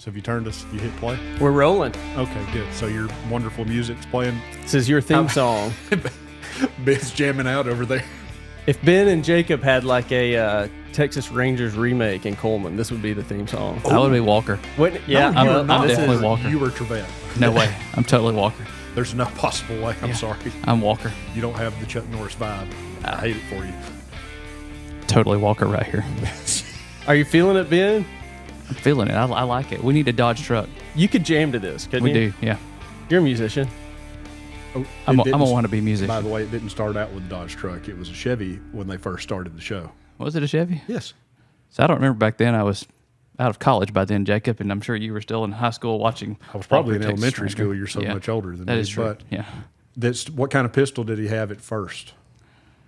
So have you turned us? You hit play? We're rolling. Okay, good. So your wonderful music's playing. This is your theme song. Ben's jamming out over there. If Ben and Jacob had like a Texas Rangers remake in Cullman, this would be the theme song. I would be Walker. Wouldn't, yeah, No, you're I'm not. definitely Walker. You were Trevette. No way. I'm totally Walker. There's no possible way. I'm sorry. I'm Walker. You don't have the Chuck Norris vibe. I hate it for you. Totally Walker right here. Are you feeling it, Ben? I'm feeling it. I like it. We need a Dodge truck. You could jam to this, couldn't We you? do, yeah. You're a musician. Oh, I'm it a didn't- wannabe musician. By the way, it didn't start out with a Dodge truck. It was a Chevy when they first started the show. Was it a Chevy? Yes. So I don't remember back then. I was out of college by then, Jacob, and I'm sure you were still in high school watching. I was probably Walker, in Texas elementary Ranger. school. You're so Yeah. much older than That me. is true. But Yeah. that's, what kind of pistol did he have at first?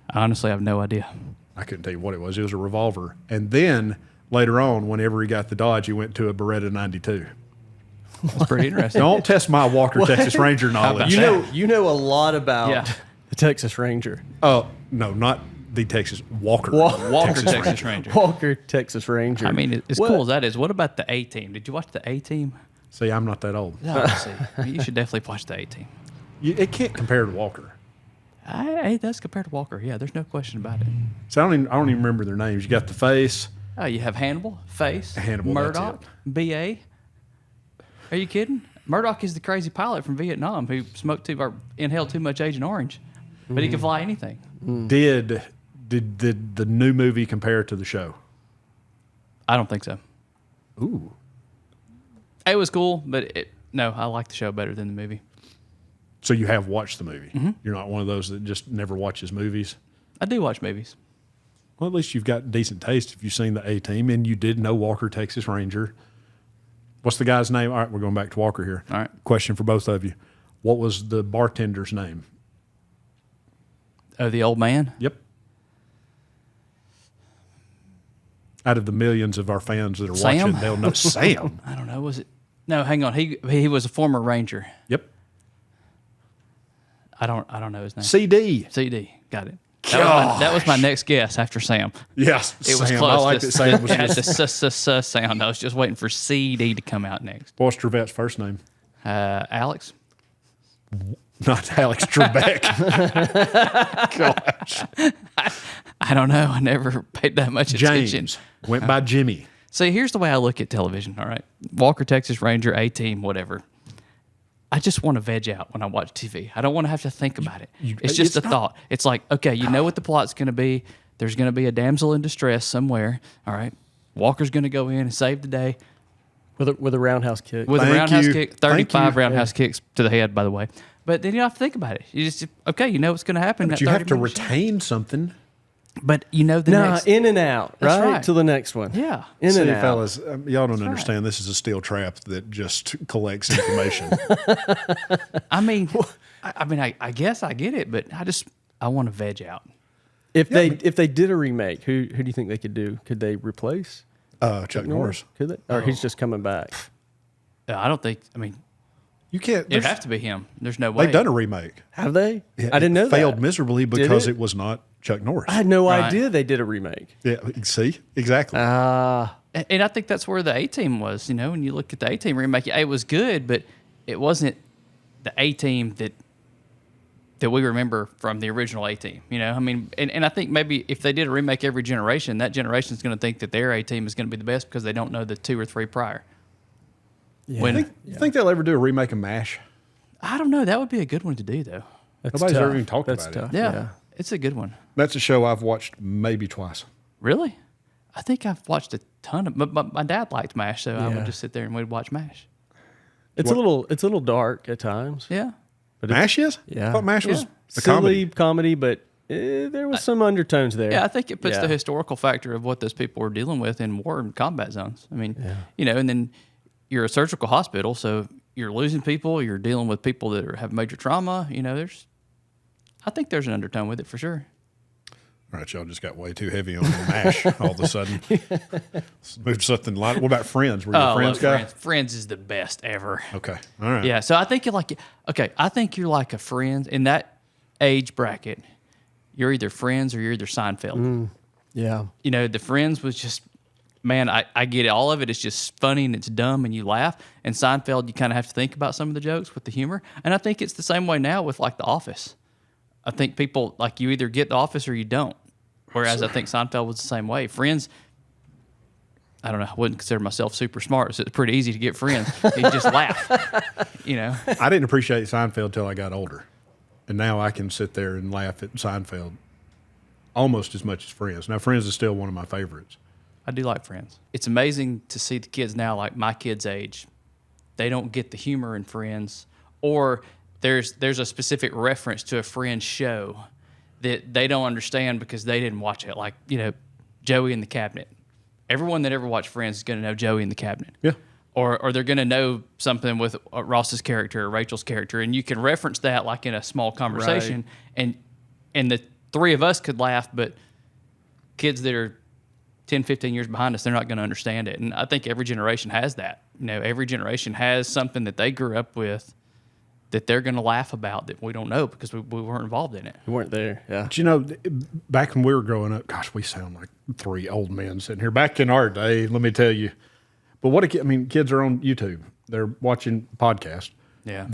I honestly have no idea. I couldn't tell you what it was. It was a revolver. And then later on, whenever he got the Dodge, he went to a Beretta 92. That's pretty interesting. Don't test my Walker Texas Ranger knowledge. You know a lot about Yeah. the Texas Ranger. Oh, no, not the Texas Walker. Walker Texas Ranger. Walker Texas Ranger. I mean, as What? cool as that is, what about the A-Team? Did you watch the A-Team? See, I'm not that old. No, see. You should definitely watch the A-Team. It can't compare to Walker. It does compare to Walker. Yeah, there's no question about it. So I don't even remember their names. You got the face. Oh, you have Hannibal, Face, Hannibal, that's Murdoch, B.A. Are you kidding? Murdoch is the crazy pilot from Vietnam who inhaled too much Agent Orange, but he can fly anything. Did the new movie compare to the show? I don't think so. Ooh. It was cool, but no, I like the show better than the movie. So you have watched the movie. Mm-hmm. You're not one of those that just never watches movies. I do watch movies. Well, at least you've got decent taste if you've seen the A-Team, and you did know Walker Texas Ranger. What's the guy's name? All right, we're going back to Walker here. All right. Question for both of you. What was the bartender's name? Oh, the old man? Yep. Out of the millions of our fans that are Sam? watching, they'll know Sam. I don't know. Was it? No, hang on. He was a former Ranger. Yep. I don't know his name. CD. CD. Got it. That was my next guess after Sam. Yes, It was Sam. close. I like that Sam was It had just... the sound. I was just waiting for CD to come out next. What's Trevette's first name? Alex. Not Alex Trebek. Gosh. I don't know. I never paid that much attention. James. Went by Jimmy. See, here's the way I look at television. All right, Walker Texas Ranger, A-Team, whatever. I just want to veg out when I watch TV. I don't want to have to think about it. It's just it's a thought. It's like, okay, you know what the plot's going to be. There's going to be a damsel in distress somewhere. All right, Walker's going to go in and save the day with a roundhouse kick. with a Thank roundhouse you. kick. Thank 35 you. roundhouse kicks to the head, by the way. But then you don't have to think about it. You just okay, you know what's going to happen. But that you have 30 to minutes. retain something. But you know the next. in and out, That's right? right. To the next one. Yeah. In See, and out. fellas, y'all don't understand. This is a steel trap that just collects information. I mean, I guess I get it, but I want to veg out. If they did a remake, who do you think they could do? Could they replace Chuck Norris. Could they? Or he's just coming back? I don't think. I mean, You can't. it'd have to be him. There's no way. They've done a remake. Have they? Yeah, I didn't know it failed that. miserably because it? it was not Chuck Norris. I had no Right. idea they did a remake. Yeah, see, exactly. And I think that's where the A-Team was. You know, when you look at the A-Team remake, it was good, but it wasn't the A-Team that we remember from the original A-Team. You know, I mean, and I think maybe if they did a remake every generation, that generation is going to think that their A-Team is going to be the best because they don't know the 2 or 3 prior. Yeah. You think they'll ever do a remake of MASH? I don't know. That would be a good one to do, though. That's Nobody's tough. ever even talked That's about it. tough. Yeah, it's a good one. That's a show I've watched maybe twice. Really? I think I've watched a ton of. But my dad liked MASH, so I Yeah. would just sit there and we'd watch MASH. It's a little dark at times. Yeah. But MASH is? Yeah. I thought MASH was Yeah. a Silly comedy. but there was some undertones there. Yeah, I think it puts Yeah. the historical factor of what those people were dealing with in war and combat zones. I mean, you know, and then you're a surgical hospital, so you're losing people. You're dealing with people that have major trauma. You know, I think there's an undertone with it for sure. All right, y'all just got way too heavy on MASH all of a sudden. Let's move to something light. What about Friends? Were you a Friends guy? Friends. Friends is the best ever. Okay, all right. Yeah, so I think I think you're like a Friends in that age bracket. You're either Friends or you're either Seinfeld. Yeah. You know, the Friends was just man, I get it. All of it is just funny and it's dumb and you laugh. And Seinfeld, you kind of have to think about some of the jokes with the humor. And I think it's the same way now with like The Office. I think people, like, you either get The Office or you don't. Whereas I think Seinfeld was the same way. Friends, I don't know, I wouldn't consider myself super smart, so it's pretty easy to get friends. You just laugh, you know. I didn't appreciate Seinfeld till I got older. And now I can sit there and laugh at Seinfeld almost as much as Friends. Now, Friends is still one of my favorites. I do like Friends. It's amazing to see the kids now, like my kids' age. They don't get the humor in Friends, or there's a specific reference to a Friends show that they don't understand because they didn't watch it. Like, you know, Joey in the Cabinet. Everyone that ever watched Friends is going to know Joey in the Cabinet. Yeah. Or they're going to know something with Ross's character or Rachel's character, and you can reference that like in a small conversation, and the three of us could laugh, but kids that are 10, 15 years behind us, they're not going to understand it. And I think every generation has that. You know, every generation has something that they grew up with that they're going to laugh about that we don't know because we weren't involved in it. We weren't there. Yeah. But, you know, back when we were growing up, gosh, we sound like three old men sitting here. Back in our day, let me tell you. But kids are on YouTube. They're watching podcasts. Yeah.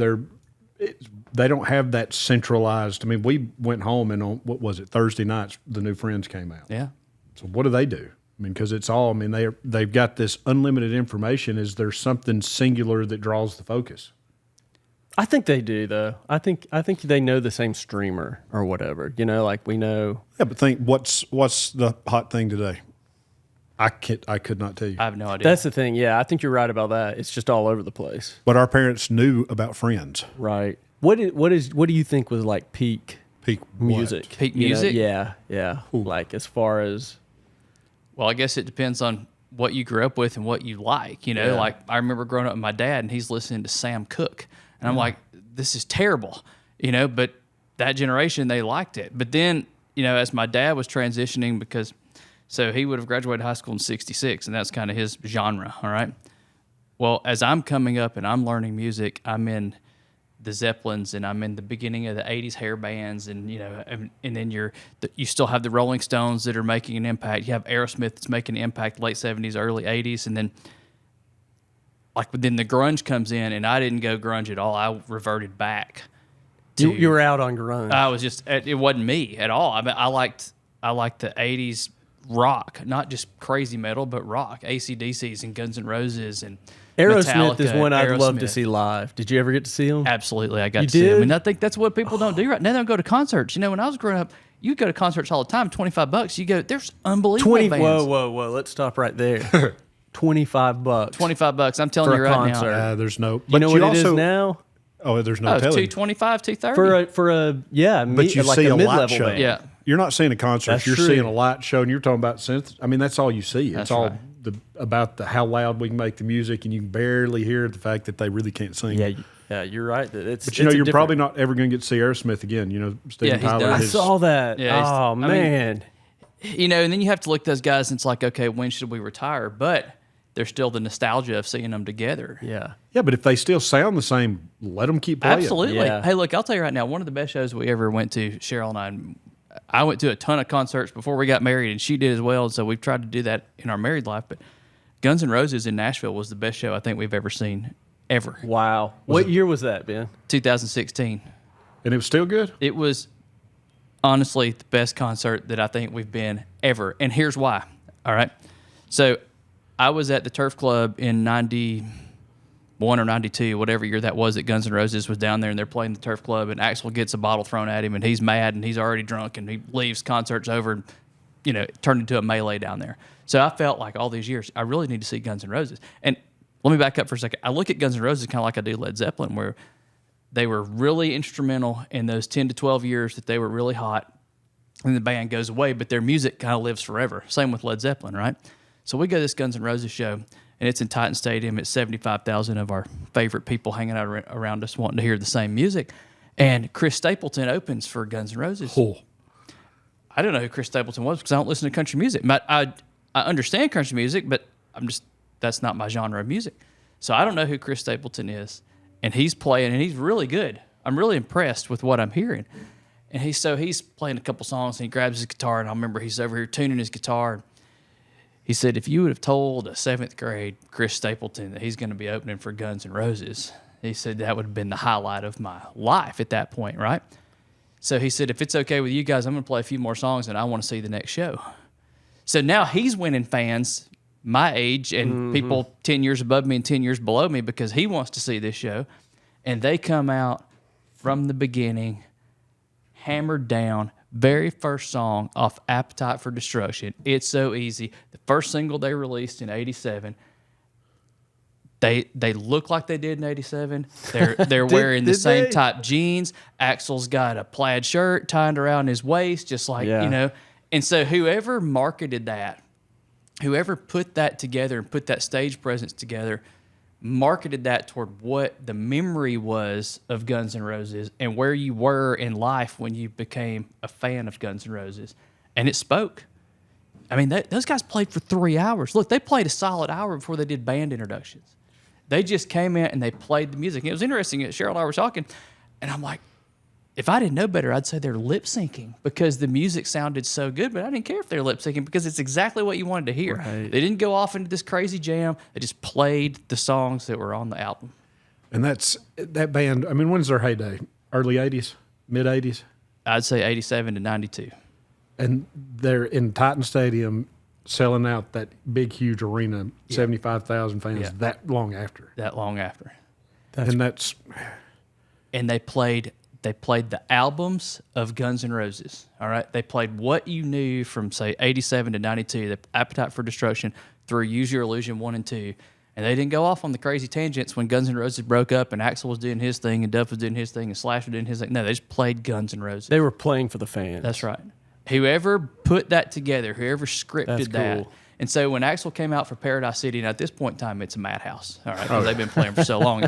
They don't have that centralized. I mean, we went home and on, what was it, Thursday nights, the new Friends came out. Yeah. So what do? I mean, because it's all, I mean, they've got this unlimited information. Is there something singular that draws the focus? I think they do, though. I think they know the same streamer or whatever. You know, like we know. Yeah, but think what's the hot thing today? I could not tell you. I have no idea. That's the thing. Yeah, I think you're right about that. It's just all over the place. But our parents knew about Friends. Right. What do you think was like peak music? What? Peak You know, music? yeah. Like as far as Well, I guess it depends on what you grew up with and what you like. You know, Yeah. like I remember growing up with my dad, and he's listening to Sam Cooke, and I'm like, this is terrible. You know, but that generation, they liked it. But then, you know, as my dad was transitioning, so he would have graduated high school in '66, and that's kind of his genre. All right. Well, as I'm coming up and I'm learning music, I'm in the Zeppelins, and I'm in the beginning of the '80s hair bands, and you know, and then you still have the Rolling Stones that are making an impact. You have Aerosmith that's making an impact, late '70s, early '80s, and then then the grunge comes in, and I didn't go grunge at all. I reverted back. you were out on grunge. I was just, it wasn't me at all. I mean, I liked the '80s rock, not just crazy metal, but rock. AC/DC's and Guns N' Roses and Aerosmith is Metallica, one I'd love to Aerosmith. see live. Did you ever get to see them? Absolutely, I got You to see them, did? and I think that's what people don't do right now. They don't go to concerts. You know, when I was growing up, you go to concerts all the time. $25. You go. There's unbelievable bands. Whoa! Let's stop right there. $25. $25. I'm telling For you a right concert. now. There's no. You know what it is also, now? Oh, there's no Oh, telling. $225, $230. For a But you like see a a mid light level show. band. Yeah. You're not seeing a concert. That's You're true. seeing a light show, and you're talking about synth. I mean, that's all you see. It's That's all right. about how loud we can make the music, and you can barely hear the fact that they really can't sing. Yeah, you're right. But you know, you're probably not ever going to get to see Aerosmith again. You know, Steven he's Tyler. done. I his- saw that. Yeah, he's- Oh I mean, man. You know, and then you have to look at those guys, and it's like, okay, when should we retire? But there's still the nostalgia of seeing them together. Yeah. Yeah, but if they still sound the same, let them keep playing. Absolutely. Yeah. Hey, look, I'll tell you right now, one of the best shows we ever went to, Cheryl and I went to a ton of concerts before we got married, and she did as well. So we've tried to do that in our married life. But Guns N' Roses in Nashville was the best show I think we've ever seen, ever. Wow. What year was that, Ben? 2016. And it was still good. It was honestly the best concert that I think we've been ever. And here's why. All right. So I was at the Turf Club in 91 or 92, whatever year that was, that Guns N' Roses was down there, and they're playing the Turf Club, and Axl gets a bottle thrown at him, and he's mad, and he's already drunk, and he leaves, concert's over, and, you know, it turned into a melee down there. So I felt like all these years, I really need to see Guns N' Roses. And let me back up for a second. I look at Guns N' Roses kind of like I do Led Zeppelin, where they were really instrumental in those 10 to 12 years that they were really hot, and the band goes away, but their music kind of lives forever. Same with Led Zeppelin, right? So we go to this Guns N' Roses show, and it's in Titan Stadium. It's 75,000 of our favorite people hanging out around us wanting to hear the same music. And Chris Stapleton opens for Guns N' Roses. Cool. I don't know who Chris Stapleton was because I don't listen to country music. I understand country music, but that's not my genre of music. So I don't know who Chris Stapleton is. And he's playing, and he's really good. I'm really impressed with what I'm hearing. And he's playing a couple songs, and he grabs his guitar, and I remember he's over here tuning his guitar. He said, if you would have told a 7th grade Chris Stapleton that he's going to be opening for Guns N' Roses, he said that would have been the highlight of my life at that point, right? So he said, if it's okay with you guys, I'm going to play a few more songs and I want to see the next show. So now he's winning fans my age and people 10 years above me and 10 years below me because he wants to see this show. And they come out from the beginning, hammered down, very first song off Appetite for Destruction. It's So Easy. The first single they released in 87. They look like they did in 87. They're wearing the same type jeans. Axl's got a plaid shirt tied around his waist, just like, you know. And so whoever marketed that, whoever put that together and put that stage presence together, marketed that toward what the memory was of Guns N' Roses and where you were in life when you became a fan of Guns N' Roses. And it spoke. I mean, those guys played for 3 hours. Look, they played a solid hour before they did band introductions. They just came in and they played the music. And it was interesting. Cheryl and I were talking, and I'm like, if I didn't know better, I'd say they're lip syncing because the music sounded so good, but I didn't care if they're lip syncing because it's exactly what you wanted to hear. Right. They didn't go off into this crazy jam. They just played the songs that were on the album. And that band, I mean, when's their heyday? Early 80s? Mid 80s? I'd say 87 to 92. And they're in Titan Stadium selling out that big, huge arena, 75,000 fans that long after. That long after. And they played the albums of Guns N' Roses. All right, they played what you knew from say 87 to 92, the Appetite for Destruction through Use Your Illusion 1 and 2, and they didn't go off on the crazy tangents when Guns N' Roses broke up and Axl was doing his thing and Duff was doing his thing and Slash was doing his thing. No, they just played Guns N' Roses. They were playing for the fans. That's right. Whoever put that together, whoever scripted that. And so when Axl came out for Paradise City, and at this point in time, it's a madhouse, all right, because they've been playing for so long.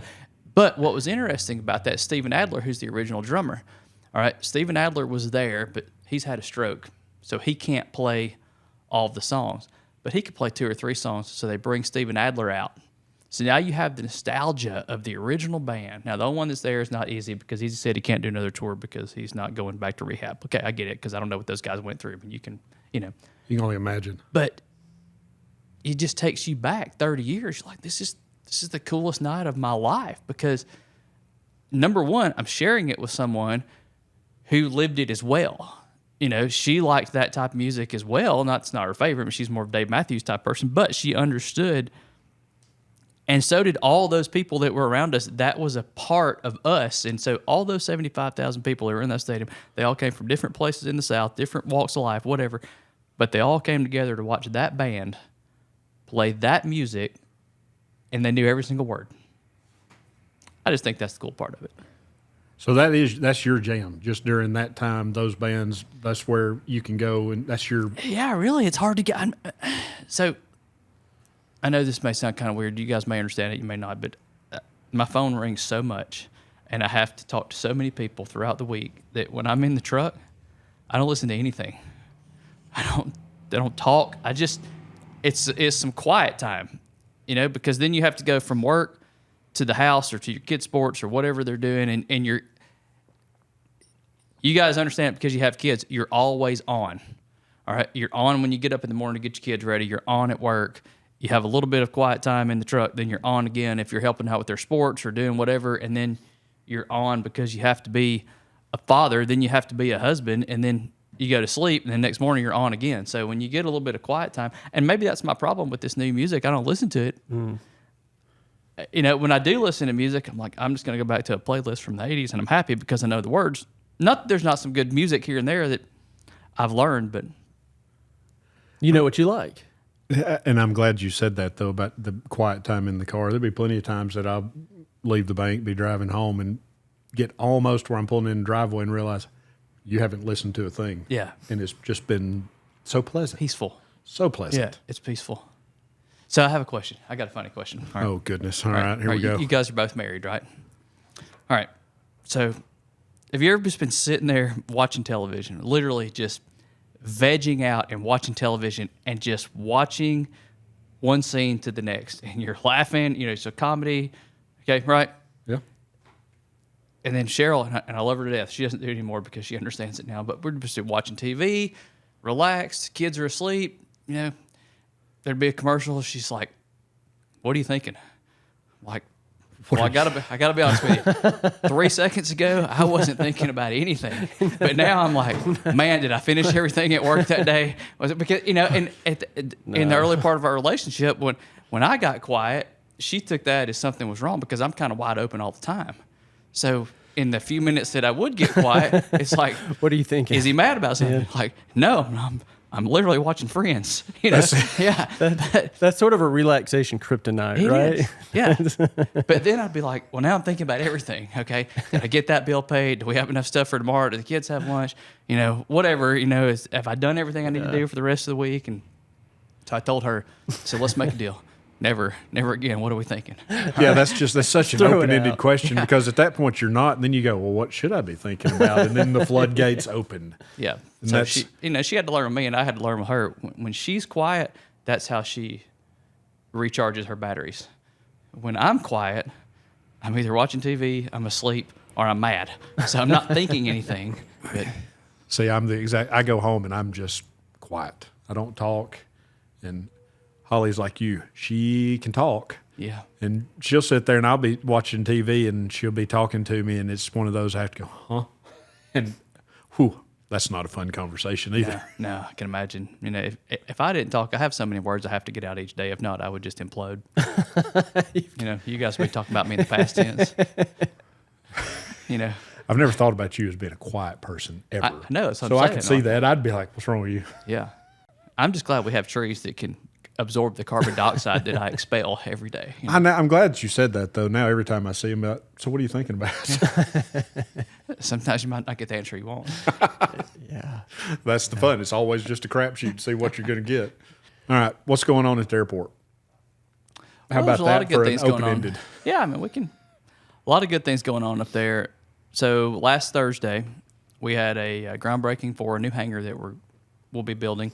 But what was interesting about that, Steven Adler, who's the original drummer, all right, Steven Adler was there, but he's had a stroke, so he can't play all of the songs. But he could play 2 or 3 songs, so they bring Steven Adler out. So now you have the nostalgia of the original band. Now, the only one that's there is not Izzy because he said he can't do another tour because he's not going back to rehab. Okay, I get it because I don't know what those guys went through, but you can only imagine. But it just takes you back 30 years. You're like, this is the coolest night of my life because, number one, I'm sharing it with someone who lived it as well. You know, she liked that type of music as well. It's not her favorite, but she's more of a Dave Matthews type person, but she understood. And so did all those people that were around us. That was a part of us. And so all those 75,000 people that were in that stadium, they all came from different places in the South, different walks of life, whatever. But they all came together to watch that band play that music, and they knew every single word. I just think that's the cool part of it. So that's your jam. Just during that time, those bands, that's where you can go, and that's your... Yeah, really, it's hard to get... So... I know this may sound kind of weird. You guys may understand it. You may not. But my phone rings so much, and I have to talk to so many people throughout the week that when I'm in the truck, I don't listen to anything. I don't talk. It's some quiet time, because then you have to go from work to the house or to your kids' sports or whatever they're doing, and you guys understand it because you have kids. You're always on. All right, you're on when you get up in the morning to get your kids ready. You're on at work. You have a little bit of quiet time in the truck, then you're on again if you're helping out with their sports or doing whatever, and then you're on because you have to be a father, then you have to be a husband, and then you go to sleep, and then next morning you're on again. So when you get a little bit of quiet time, and maybe that's my problem with this new music, I don't listen to it. When I do listen to music, I'm like, I'm just going to go back to a playlist from the 80s, and I'm happy because I know the words. Not that there's not some good music here and there that I've learned, but... You know what you like. And I'm glad you said that, though, about the quiet time in the car. There'll be plenty of times that I'll leave the bank, be driving home, and get almost where I'm pulling in the driveway and realize you haven't listened to a thing. Yeah. And it's just been so pleasant. Peaceful. So pleasant. Yeah, it's peaceful. So I have a question. I got a funny question. All right. Oh, goodness. All right, here we go. You guys are both married, right? All right. So have you ever just been sitting there watching television, literally just vegging out and watching television and just watching one scene to the next, and you're laughing, it's a comedy, okay, right? Yeah. And then Cheryl, and I love her to death, she doesn't do it anymore because she understands it now, but we're just watching TV, relaxed, kids are asleep, there'd be a commercial. She's like, "What are you thinking?" I'm like, well, I gotta be honest with you. 3 seconds ago, I wasn't thinking about anything, but now I'm like, man, did I finish everything at work that day? Was it because in the early part of our relationship, when I got quiet, she took that as something was wrong because I'm kind of wide open all the time. So in the few minutes that I would get quiet, it's like, what are you thinking? Is he mad about something? Yeah. Like, no, I'm literally watching Friends. Yeah. That's sort of a relaxation kryptonite, right? Is. Yeah. But then I'd be like, well, now I'm thinking about everything. Okay, did I get that bill paid? Do we have enough stuff for tomorrow? Do the kids have lunch? Whatever. Have I done everything I need to do for the rest of the week? And so I told her, so let's make a deal. Never again. What are we thinking? Yeah, that's such an open-ended question because at that point you're not, and then you go, well, what should I be thinking about? And then the floodgates open. Yeah. And so she had to learn with me, and I had to learn with her. When she's quiet, that's how she recharges her batteries. When I'm quiet, I'm either watching TV, I'm asleep, or I'm mad. So I'm not thinking anything. But see, I go home and I'm just quiet. I don't talk, and Holly's like you. She can talk. Yeah. And she'll sit there and I'll be watching TV and she'll be talking to me and it's one of those I have to go, huh? And that's not a fun conversation either. No, I can imagine. If I didn't talk, I have so many words I have to get out each day. If not, I would just implode. You guys would be talking about me in the past tense. I've never thought about you as being a quiet person ever. I know. So I can see that. I'd be like, what's wrong with you? Yeah. I'm just glad we have trees that can absorb the carbon dioxide that I expel every day. I'm glad that you said that, though. Now every time I see him, so what are you thinking about? Sometimes you might not get the answer you want. Yeah. That's the fun. It's always just a crapshoot to see what you're going to get. All right. What's going on at the airport? How about there's a lot of that good for things an going on. open-ended? Yeah, I mean, a lot of good things going on up there. So last Thursday, we had a groundbreaking for a new hangar that we'll be building.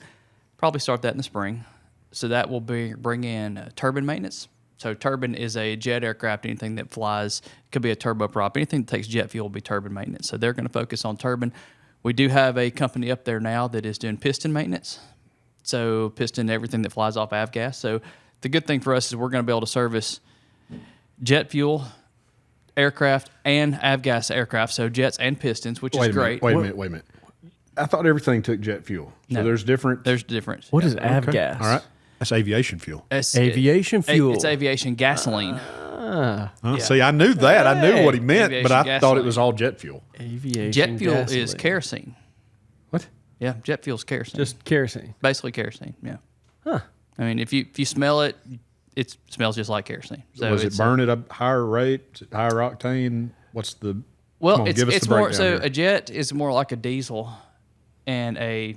Probably start that in the spring. So that will bring in turbine maintenance. So turbine is a jet aircraft. Anything that flies could be a turboprop. Anything that takes jet fuel will be turbine maintenance. So they're going to focus on turbine. We do have a company up there now that is doing piston maintenance. So piston, everything that flies off avgas. So the good thing for us is we're going to be able to service jet fuel aircraft and avgas aircraft. So jets and pistons, which is great. Wait a minute. I thought everything took jet fuel. So No. there's different. There's a difference. What is Okay. avgas? All right. That's aviation fuel. Aviation fuel. It's aviation gasoline. See, I knew that. I knew what he meant, but I Aviation thought it gasoline. was all jet fuel. Aviation Jet fuel gasoline. is kerosene. What? Yeah, jet fuel is kerosene. Just kerosene. Basically kerosene, yeah. Huh. I mean, if you smell it, it smells just like kerosene. So Was it it's burn at a higher rate? Is it higher octane? What's the? Well, come on, give us it's the more breakdown so here. a jet is more like a diesel, and a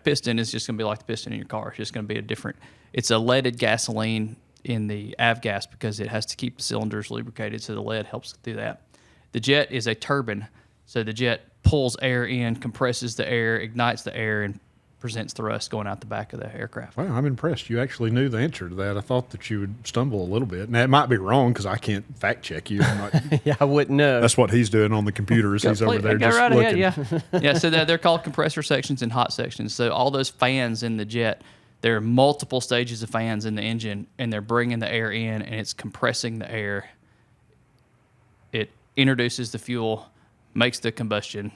piston is just going to be like the piston in your car. It's just going to be a different. It's a leaded gasoline in the avgas because it has to keep the cylinders lubricated, so the lead helps do that. The jet is a turbine, so the jet pulls air in, compresses the air, ignites the air, and presents thrust going out the back of the aircraft. Wow, I'm impressed. You actually knew the answer to that. I thought that you would stumble a little bit. Now, it might be wrong because I can't fact check you. I'm not- Yeah, I wouldn't know. that's what he's doing on the computer is he's over there Go just right looking. ahead, yeah. Yeah, so they're called compressor sections and hot sections. So all those fans in the jet, there are multiple stages of fans in the engine, and they're bringing the air in, and it's compressing the air. It introduces the fuel, makes the combustion.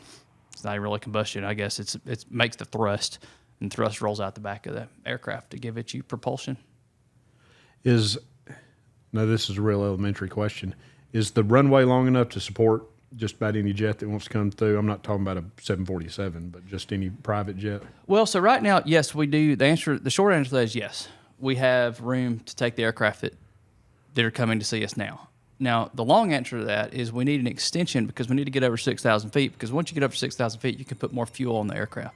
It's not really combustion, I guess. It makes the thrust, and thrust rolls out the back of the aircraft to give it you propulsion. Now, this is a real elementary question. Is the runway long enough to support just about any jet that wants to come through? I'm not talking about a 747, but just any private jet. Well, so right now, yes, we do. The short answer to that is yes. We have room to take the aircraft that are coming to see us now. Now, the long answer to that is we need an extension because we need to get over 6,000 feet, because once you get over 6,000 feet, you can put more fuel on the aircraft.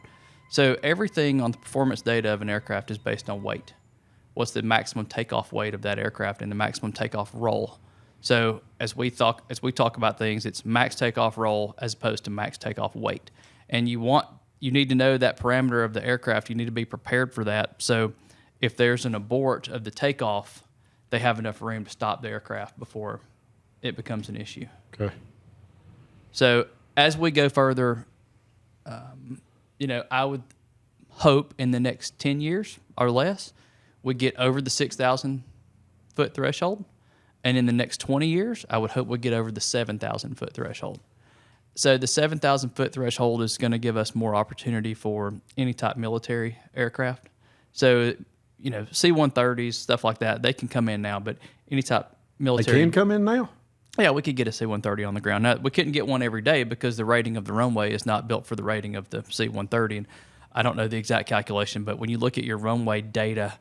So everything on the performance data of an aircraft is based on weight. What's the maximum takeoff weight of that aircraft and the maximum takeoff roll? So as we talk about things, it's max takeoff roll as opposed to max takeoff weight. And you need to know that parameter of the aircraft. You need to be prepared for that. So if there's an abort of the takeoff, they have enough room to stop the aircraft before it becomes an issue. Okay. So as we go further, I would hope in the next 10 years or less, we get over the 6,000 foot threshold. And in the next 20 years, I would hope we get over the 7,000 foot threshold. So the 7,000 foot threshold is going to give us more opportunity for any type military aircraft. So, C-130s, stuff like that, they can come in now, but any type They military. can come in now? Yeah, we could get a C-130 on the ground. Now, we couldn't get one every day because the rating of the runway is not built for the rating of the C-130. And I don't know the exact calculation, but when you look at your runway data,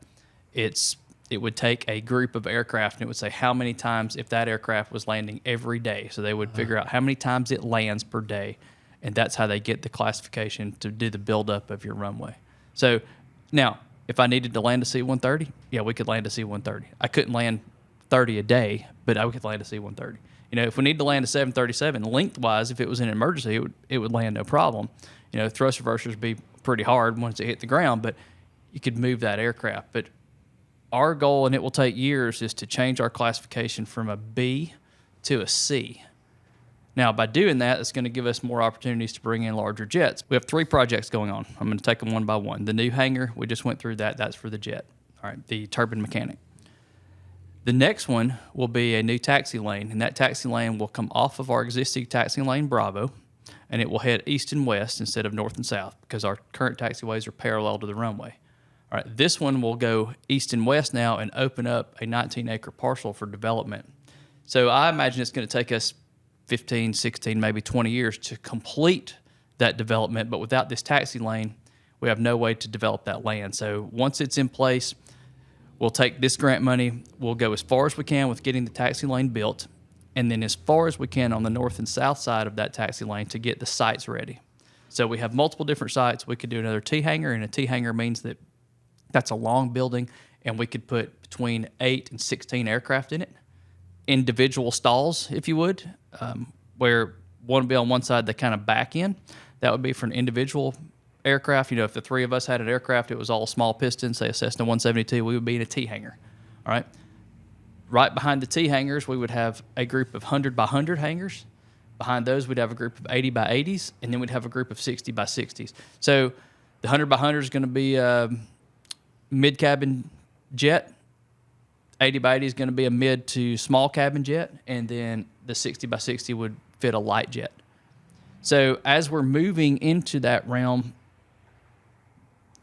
it would take a group of aircraft and it would say how many times if that aircraft was landing every day. So they would figure out how many times it lands per day. And that's how they get the classification to do the buildup of your runway. So now, if I needed to land a C-130, yeah, we could land a C-130. I couldn't land 30 a day, but I could land a C-130. If we need to land a 737 lengthwise, if it was an emergency, it would land no problem. Thrust reversers would be pretty hard once it hit the ground, but you could move that aircraft. But our goal, and it will take years, is to change our classification from a B to a C. Now, by doing that, it's going to give us more opportunities to bring in larger jets. We have 3 projects going on. I'm going to take them one by one. The new hangar, we just went through that. That's for the jet. All right, the turbine mechanic. The next one will be a new taxi lane, and that taxi lane will come off of our existing taxi lane Bravo, and it will head east and west instead of north and south because our current taxiways are parallel to the runway. All right, this one will go east and west now and open up a 19-acre parcel for development. So I imagine it's going to take us 15, 16, maybe 20 years to complete that development, but without this taxi lane, we have no way to develop that land. So once it's in place, we'll take this grant money, we'll go as far as we can with getting the taxi lane built, and then as far as we can on the north and south side of that taxi lane to get the sites ready. So we have multiple different sites. We could do another T-hangar, and a T-hangar means that that's a long building, and we could put between 8 and 16 aircraft in it, individual stalls, if you would, where one would be on one side, they kind of back in. That would be for an individual aircraft. If the 3 of us had an aircraft, it was all small pistons, say a Cessna 172, we would be in a T-hangar. All right. Right behind the T-hangars, we would have a group of 100 by 100 hangars. Behind those, we'd have a group of 80 by 80s, and then we'd have a group of 60 by 60s. So the 100 by 100 is going to be a mid-cabin jet. 80 by 80 is going to be a mid to small cabin jet, and then the 60 by 60 would fit a light jet. So as we're moving into that realm,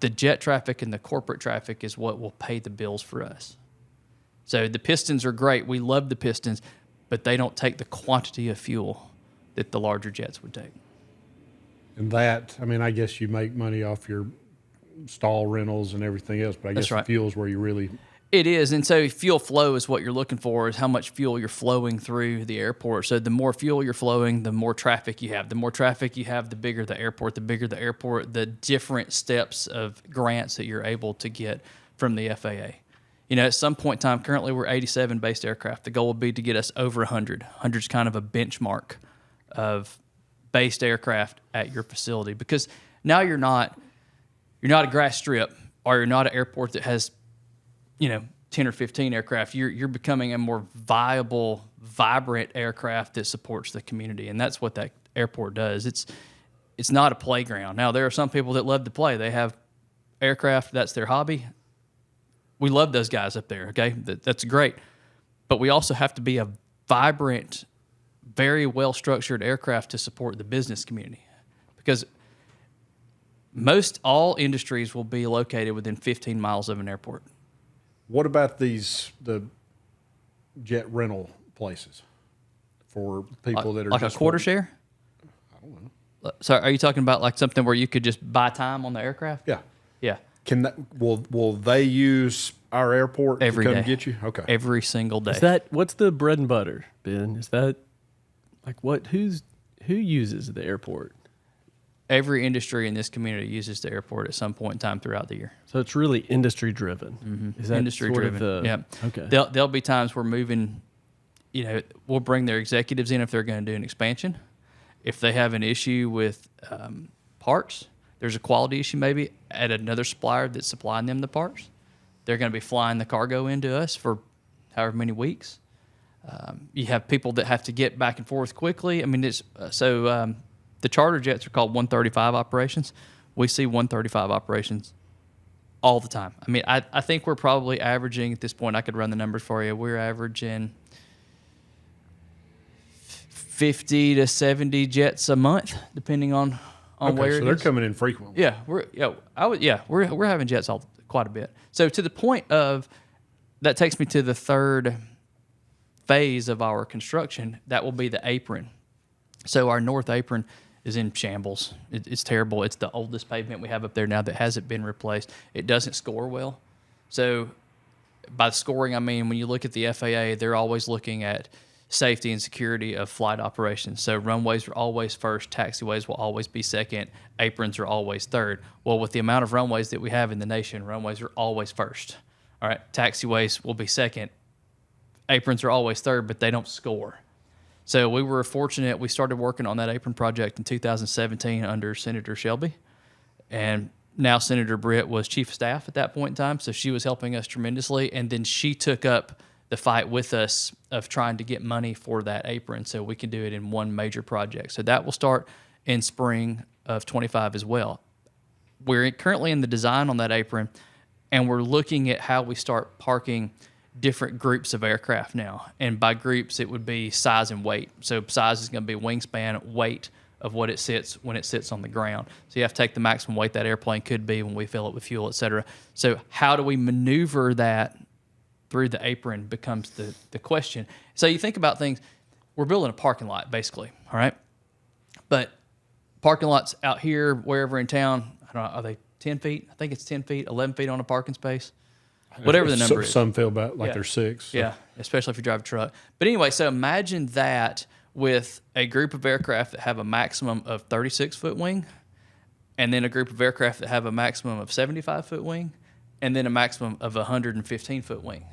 the jet traffic and the corporate traffic is what will pay the bills for us. So the pistons are great. We love the pistons, but they don't take the quantity of fuel that the larger jets would take. And that, I guess you make money off your stall rentals and everything else, but I guess That's right. the fuel is where you really... It is, and so fuel flow is what you're looking for, is how much fuel you're flowing through the airport. So the more fuel you're flowing, the more traffic you have. The more traffic you have, the bigger the airport. The bigger the airport, the different steps of grants that you're able to get from the FAA. At some point in time, currently we're 87 based aircraft. The goal would be to get us over 100. 100 is kind of a benchmark of based aircraft at your facility, because now you're not a grass strip, or you're not an airport that has 10 or 15 aircraft. You're becoming a more viable, vibrant aircraft that supports the community, and that's what that airport does. It's not a playground. Now, there are some people that love to play. They have aircraft, that's their hobby. We love those guys up there, okay? That's great. But we also have to be a vibrant, very well-structured aircraft to support the business community, because most all industries will be located within 15 miles of an airport. What about the jet rental places for people that are like just a quarter share? I don't know. So are you talking about like something where you could just buy time on the aircraft? Yeah. Yeah. Will they use our airport Every to come day. get you? Okay. Every single day. What's the bread and butter, Ben? Is that like who uses the airport? Every industry in this community uses the airport at some point in time throughout the year. So it's really industry driven. Mm-hmm. Is that industry sort driven? of the, yeah. Okay. There'll be times we're moving. We'll bring their executives in if they're going to do an expansion. If they have an issue with parts, there's a quality issue maybe at another supplier that's supplying them the parts. They're going to be flying the cargo into us for however many weeks. You have people that have to get back and forth quickly. The charter jets are called 135 operations. We see 135 operations all the time. I mean, I think we're probably averaging at this point, I could run the numbers for you. We're averaging 50 to 70 jets a month, depending on Okay, where so it they're is. coming in frequently. Yeah, we're having jets quite a bit. So to the point of that takes me to the third phase of our construction. That will be the apron. So our north apron is in shambles. It's terrible. It's the oldest pavement we have up there now that hasn't been replaced. It doesn't score well. So by scoring, I mean when you look at the FAA, they're always looking at safety and security of flight operations. So runways are always first, taxiways will always be second, aprons are always third. Well, with the amount of runways that we have in the nation, runways are always first. All right, taxiways will be second, aprons are always third, but they don't score. So we were fortunate. We started working on that apron project in 2017 under Senator Shelby, and now Senator Britt was chief of staff at that point in time, so she was helping us tremendously, and then she took up the fight with us of trying to get money for that apron so we can do it in one major project. So that will start in spring of 25 as well. We're currently in the design on that apron, and we're looking at how we start parking different groups of aircraft now. And by groups, it would be size and weight. So size is going to be wingspan, weight of what it sits when it sits on the ground. So you have to take the maximum weight that airplane could be when we fill it with fuel, et cetera. So how do we maneuver that through the apron becomes the question. So you think about things, we're building a parking lot basically, all right? But parking lots out here, wherever in town, I don't know, are they 10 feet? I think it's 10 feet, 11 feet on a parking space. Whatever the number is. Some feel about like Yeah. they're 6. So. Yeah, especially if you drive a truck. But anyway, so imagine that with a group of aircraft that have a maximum of 36-foot wing, and then a group of aircraft that have a maximum of 75-foot wing, and then a maximum of 115-foot wing.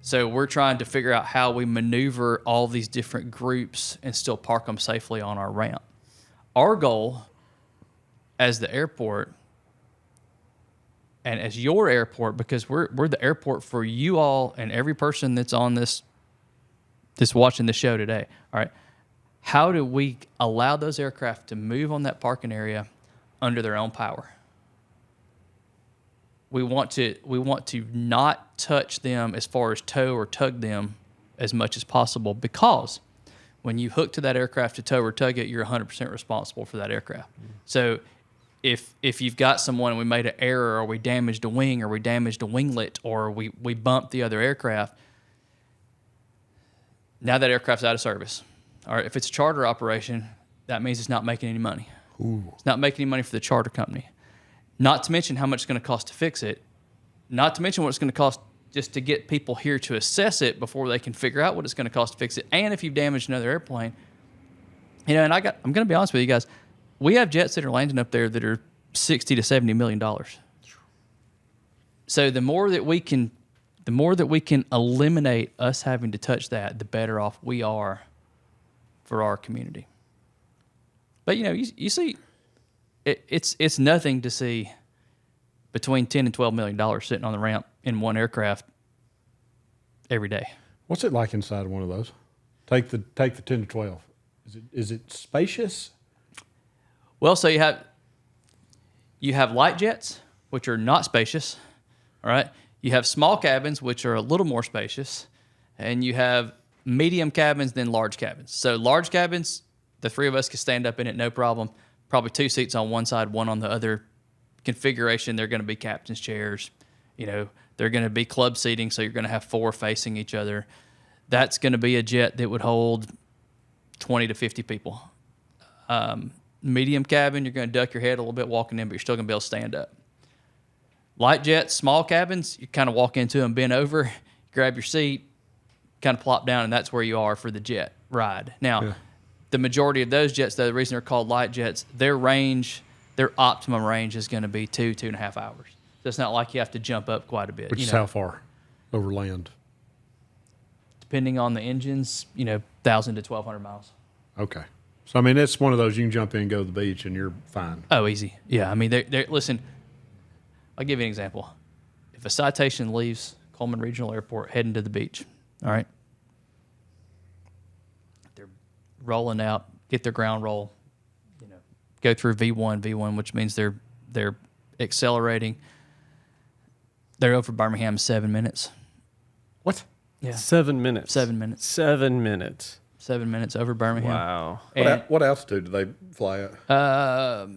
So we're trying to figure out how we maneuver all these different groups and still park them safely on our ramp. Our goal as the airport and as your airport, because we're the airport for you all and every person that's on this watching the show today. All right. How do we allow those aircraft to move on that parking area under their own power? We want to not touch them as far as tow or tug them as much as possible, because when you hook to that aircraft to tow or tug it, you're 100% responsible for that aircraft. So if you've got someone and we made an error, or we damaged a wing, or we damaged a winglet, or we bumped the other aircraft, now that aircraft's out of service. All right, if it's a charter operation, that means it's not making any money. Ooh. It's not making any money for the charter company. Not to mention how much it's going to cost to fix it. Not to mention what it's going to cost just to get people here to assess it before they can figure out what it's going to cost to fix it. And if you've damaged another airplane, and I'm going to be honest with you guys, we have jets that are landing up there that are $60 to $70 million. So the more that we can eliminate us having to touch that, the better off we are for our community. But you see, it's nothing to see between $10 and $12 million sitting on the ramp in one aircraft every day. What's it like inside one of those? Take the 10 to 12. Is it spacious? Well, so you have light jets, which are not spacious. All right. You have small cabins, which are a little more spacious, and you have medium cabins, then large cabins. So large cabins, the three of us could stand up in it, no problem. Probably 2 seats on one side, one on the other. Configuration, they're going to be captain's chairs. They're going to be club seating, so you're going to have 4 facing each other. That's going to be a jet that would hold 20 to 50 people. Medium cabin, you're going to duck your head a little bit walking in, but you're still going to be able to stand up. Light jets, small cabins, you kind of walk into them, bend over, grab your seat, kind of plop down, and that's where you are for the jet ride. Now, The majority of those jets, though, the reason they're called light jets, their optimum range is going to be 2.5 hours. So it's not like you have to jump up quite a bit. Which is how far over land? Depending on the engines, 1,000 to 1,200 miles. Okay. So, I mean, it's one of those you can jump in and go to the beach and you're fine. Oh, easy. Yeah, I mean, listen, I'll give you an example. If a Citation leaves Cullman Regional Airport heading to the beach, all right, they're rolling out, get their ground roll, go through V1, which means they're accelerating. They're over Birmingham 7 minutes. What? Yeah. 7 minutes. 7 minutes. 7 minutes. 7 minutes over Birmingham. Wow. And What altitude do they fly at?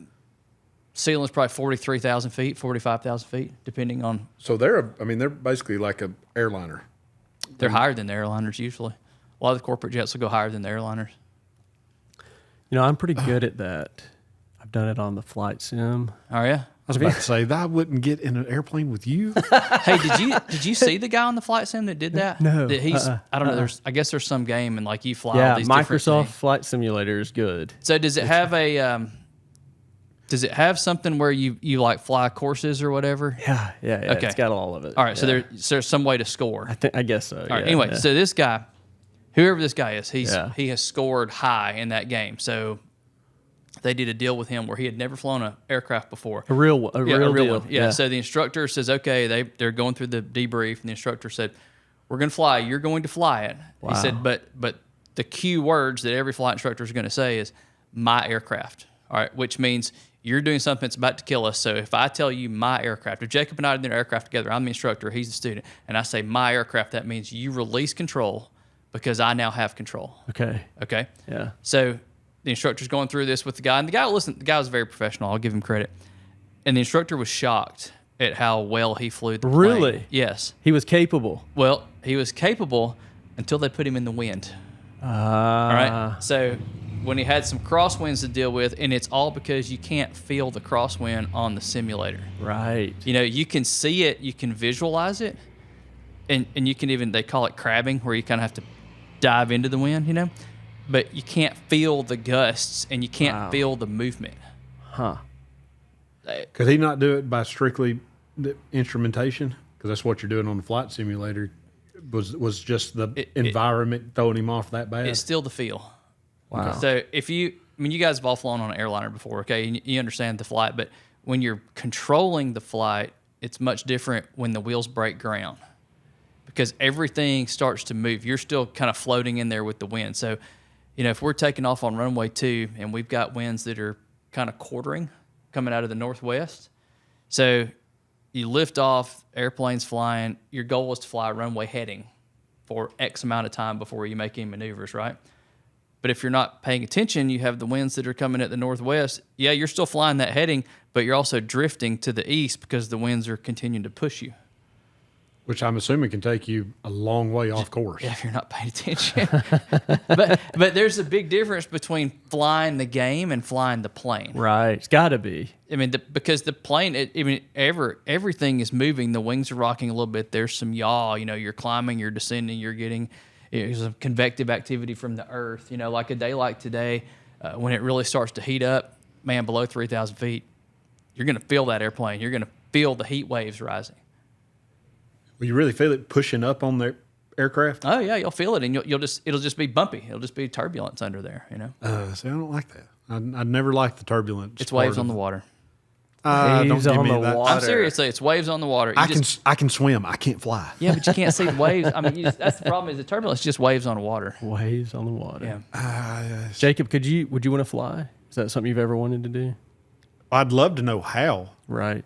ceiling's probably 43,000 feet, 45,000 feet, depending on. So they're basically like an airliner. They're higher than the airliners usually. A lot of the corporate jets will go higher than the airliners. You know, I'm pretty good at that. I've done it on the flight sim. Oh yeah. I was about to say that I wouldn't get in an airplane with you. Hey, did you see the guy on the flight sim that did that? No. That he's I don't know. I guess there's some game and like you fly all Yeah, these different Microsoft things. Flight Simulator is good. So does it have a does it have something where you like fly courses or whatever? Yeah. Okay. It's got all of it. All right, so yeah. there's some way to score. I guess so. All right. Anyway, so this guy, whoever this guy is, he has scored high in that game. So they did a deal with him where he had never flown an aircraft before. a real deal. one. Yeah. So the instructor says, okay, they're going through the debrief, and the instructor said, we're going to fly. You're going to fly it. Wow. He said, but the key words that every flight instructor is going to say is my aircraft. All right, which means you're doing something that's about to kill us. So if I tell you my aircraft, if Jacob and I are in the aircraft together, I'm the instructor, he's the student, and I say my aircraft, that means you release control because I now have control. Okay. Okay? Yeah. So the instructor's going through this with the guy, and the guy was very professional. I'll give him credit. And the instructor was shocked at how well he flew the plane. Really? Yes. He was capable. Well, he was capable until they put him in the wind. All right? So when he had some crosswinds to deal with, and it's all because you can't feel the crosswind on the simulator. Right. You know, you can see it, you can visualize it, and you can even, they call it crabbing, where you kind of have to dive into the wind, you know? But you can't feel the gusts, and you can't feel the movement. Huh. Could he not do it by strictly the instrumentation? Because that's what you're doing on the flight simulator. Was just the environment throwing him off that bad? It's still the feel. Wow. So you guys have all flown on an airliner before, okay? And you understand the flight, but when you're controlling the flight, it's much different when the wheels break ground because everything starts to move. You're still kind of floating in there with the wind. So, you know, if we're taking off on runway 2 and we've got winds that are kind of quartering coming out of the northwest, so you lift off, airplane's flying, your goal is to fly runway heading for X amount of time before you make any maneuvers, right? But if you're not paying attention, you have the winds that are coming at the northwest. Yeah, you're still flying that heading, but you're also drifting to the east because the winds are continuing to push you. Which I'm assuming can take you a long way off course. Yeah, if you're not paying attention. but there's a big difference between flying the game and flying the plane. Right. It's got to be. I mean, because the plane, everything is moving. The wings are rocking a little bit. There's some yaw. You know, you're climbing, you're descending, you're getting some convective activity from the earth. You know, like a day like today, when it really starts to heat up, man, below 3,000 feet, you're going to feel that airplane. You're going to feel the heat waves rising. Will you really feel it pushing up on the aircraft? Oh yeah, you'll feel it, and it'll just be bumpy. It'll just be turbulence under there. You know. See, I don't like that. I'd never liked the turbulence. It's waves on the water. Don't Waves give on me the that. water. I'm serious. It's waves on the water. I can swim. I can't fly. Yeah, but you can't see the waves. I mean, that's the problem. Is the turbulence is just waves on the water. Waves on the water. Yeah. Jacob, would you want to fly? Is that something you've ever wanted to do? I'd love to know how. Right.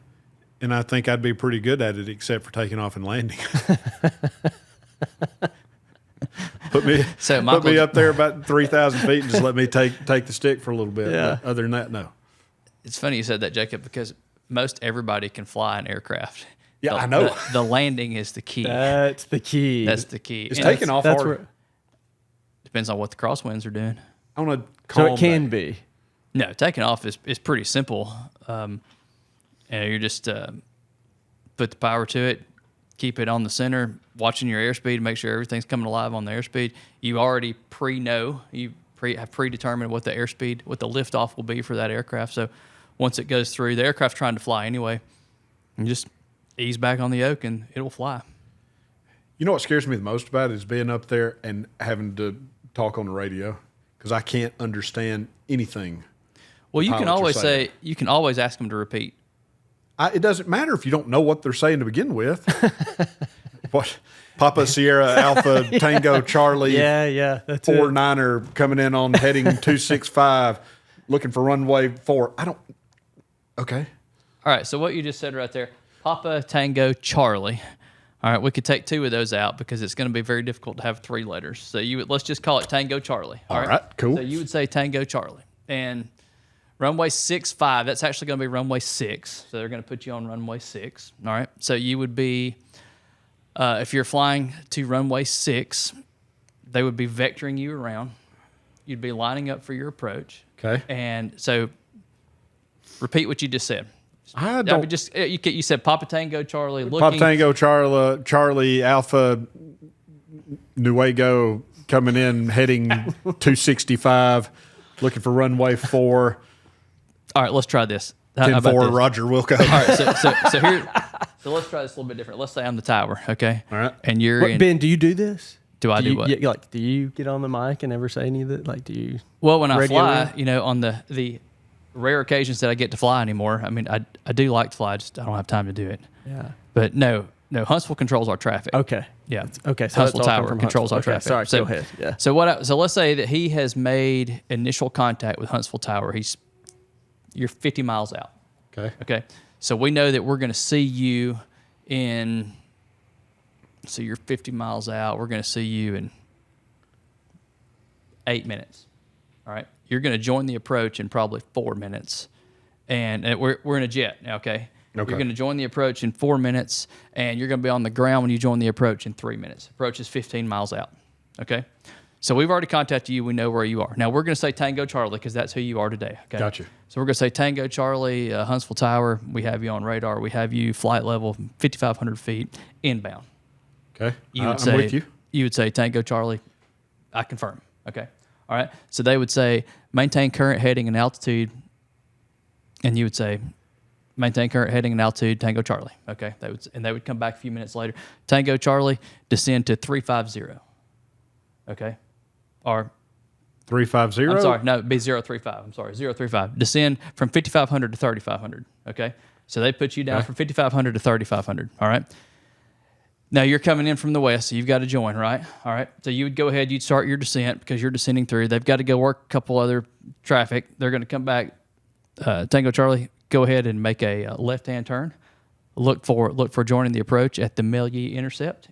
And I think I'd be pretty good at it, except for taking off and landing. Put me up there about 3,000 feet and just let me take the stick for a little bit. Yeah. But other than that, no. It's funny you said that, Jacob, because most everybody can fly an aircraft. Yeah, I know. The landing is the key. That's the key. That's the key. It's And taking off That's hard. where, depends on what the crosswinds are doing. I want to so calm it can back. be. No, taking off is pretty simple. And you just put the power to it, keep it on the center, watching your airspeed, make sure everything's coming alive on the airspeed. You already have predetermined what the airspeed, what the liftoff will be for that aircraft. So once it goes through, the aircraft's trying to fly anyway. You just ease back on the yoke and it'll fly. You know what scares me the most about it is being up there and having to talk on the radio because I can't understand anything. Well, you can always saying. you can always ask them to repeat. It doesn't matter if you don't know what they're saying to begin with. What Papa Sierra Alpha Tango Charlie Yeah. That's 4-9er coming in on heading 265, looking for runway 4. Okay. All right, so what you just said right there, Papa Tango Charlie. All right, we could take 2 of those out because it's going to be very difficult to have 3 letters. So let's just call it Tango Charlie. All right, cool. So you would say Tango Charlie. And runway 65, that's actually going to be runway 6. So they're going to put you on runway 6. All right. So you would be, if you're flying to runway 6, they would be vectoring you around. You'd be lining up for your approach. Okay. And so repeat what you just said. I I don't. mean, just you said Papa Tango Charlie. Looking, Papa Tango Charlie Alpha Nuego coming in, heading 265, looking for runway 4. All right, let's try this. How 10-4 about this? Roger Wilco. All right, so here, so let's try this a little bit different. Let's say I'm the tower, okay? All right. And you're in. Ben, do you do this? Do I do you, what? yeah, like, do you get on the mic and ever say any of that? Like, do you? Well, when I regularly? fly, on the rare occasions that I get to fly anymore, I mean, I do like to fly, I just I don't have time to do it. Yeah. But no, Huntsville controls our traffic. Okay. Yeah. Okay. So Huntsville that's all come Tower from controls Huntsville. our Okay, traffic. sorry. Go ahead. Yeah. So let's say that he has made initial contact with Huntsville Tower. You're 50 miles out. Okay. Okay. So we know that we're going to see you in. So you're 50 miles out. We're going to see you in 8 minutes. All right. You're going to join the approach in probably 4 minutes, and we're in a jet. Okay. Okay. You're going to join the approach in 4 minutes, and you're going to be on the ground when you join the approach in 3 minutes. Approach is 15 miles out. Okay. So we've already contacted you. We know where you are. Now we're going to say Tango Charlie because that's who you are today. Okay. Gotcha. So we're going to say Tango Charlie, Huntsville Tower. We have you on radar. We have you flight level 5,500 feet inbound. Okay. You would I'm with you. You would say Tango Charlie. I confirm. Okay. All right. So they would say maintain current heading and altitude, and you would say maintain current heading and altitude, Tango Charlie. Okay. They would come back a few minutes later. Tango Charlie, descend to 350. Okay. Or 350. I'm sorry, no, it'd be 035. I'm sorry, 035. Descend from 5,500 to 3,500. Okay. So they put you down from 5,500 to 3,500. All right. Now you're coming in from the west, so you've got to join, right? All right. So you would go ahead, you'd start your descent because you're descending through. They've got to go work a couple other traffic. They're going to come back. Tango Charlie, go ahead and make a left-hand turn. Look for joining the approach at the Melye intercept.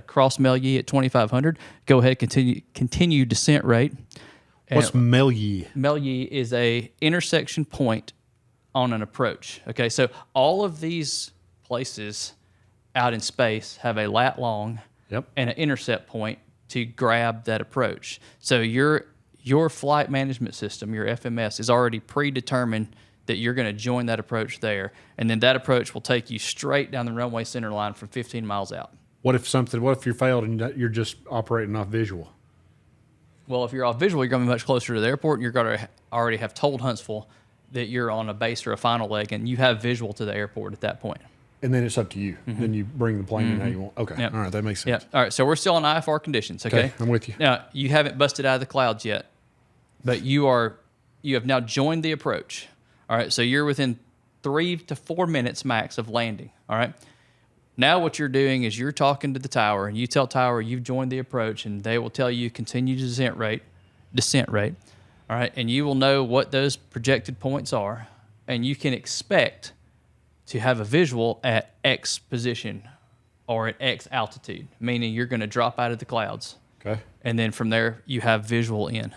Cross Melye at 2,500. Go ahead, continue descent rate. What's Melye? Melye is a intersection point on an approach. Okay, so all of these places out in space have a lat long Yep. and an intercept point to grab that approach. So your flight management system, your FMS, is already predetermined that you're going to join that approach there, and then that approach will take you straight down the runway center line from 15 miles out. What if you failed and you're just operating off visual? Well, if you're off visual, you're going to be much closer to the airport, and you're going to already have told Huntsville that you're on a base or a final leg, and you have visual to the airport at that point. And then it's up to you. Then you bring the plane in how you want. Okay. Yep. All right. That makes sense. Yeah. All right. So we're still in IFR conditions. Okay. I'm with you. Now you haven't busted out of the clouds yet, but you have now joined the approach. All right. So you're within 3 to 4 minutes max of landing. All right. Now what you're doing is you're talking to the tower, and you tell tower you've joined the approach, and they will tell you continue descent rate. All right. And you will know what those projected points are, and you can expect to have a visual at X position or at X altitude, meaning you're going to drop out of the clouds. Okay. And then from there, you have visual in.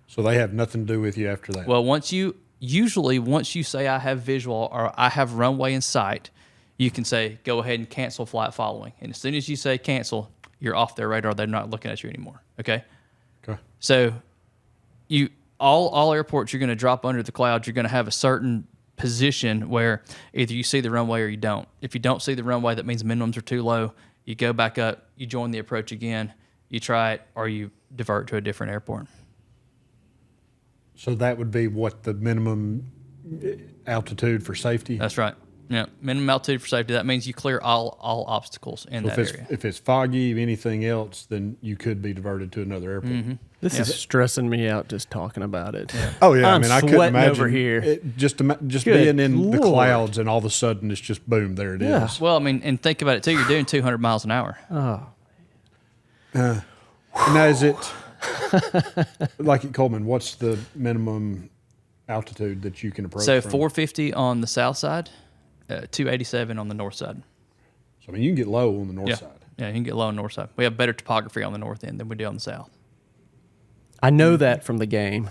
So they have nothing to do with you after that. Well, once you say I have visual or I have runway in sight, you can say, go ahead and cancel flight following. And as soon as you say cancel, you're off their radar. They're not looking at you anymore. Okay. Okay. So all airports, you're going to drop under the clouds. You're going to have a certain position where either you see the runway or you don't. If you don't see the runway, that means minimums are too low. You go back up, you join the approach again, you try it, or you divert to a different airport. So that would be what the minimum altitude for safety? That's right. Yeah, minimum altitude for safety. That means you clear all obstacles in that area. If it's foggy, anything else, then you could be diverted to another airport. Mm-hmm. This is stressing me out just talking about it. Yeah. Oh yeah, I'm I couldn't sweating imagine over here. Just Good being in the Lord. clouds and all of a sudden it's just boom, there it is. Yeah. Well, I mean, and think about it too. You're doing 200 miles an hour. Oh, Now is it like at Cullman? What's the minimum altitude that you can approach? So from? 450 on the south side 287 on the north side. So, I mean, you can get low on the north side. Yeah, you can get low on the north side. We have better topography on the north end than we do on the south. I know that from the game.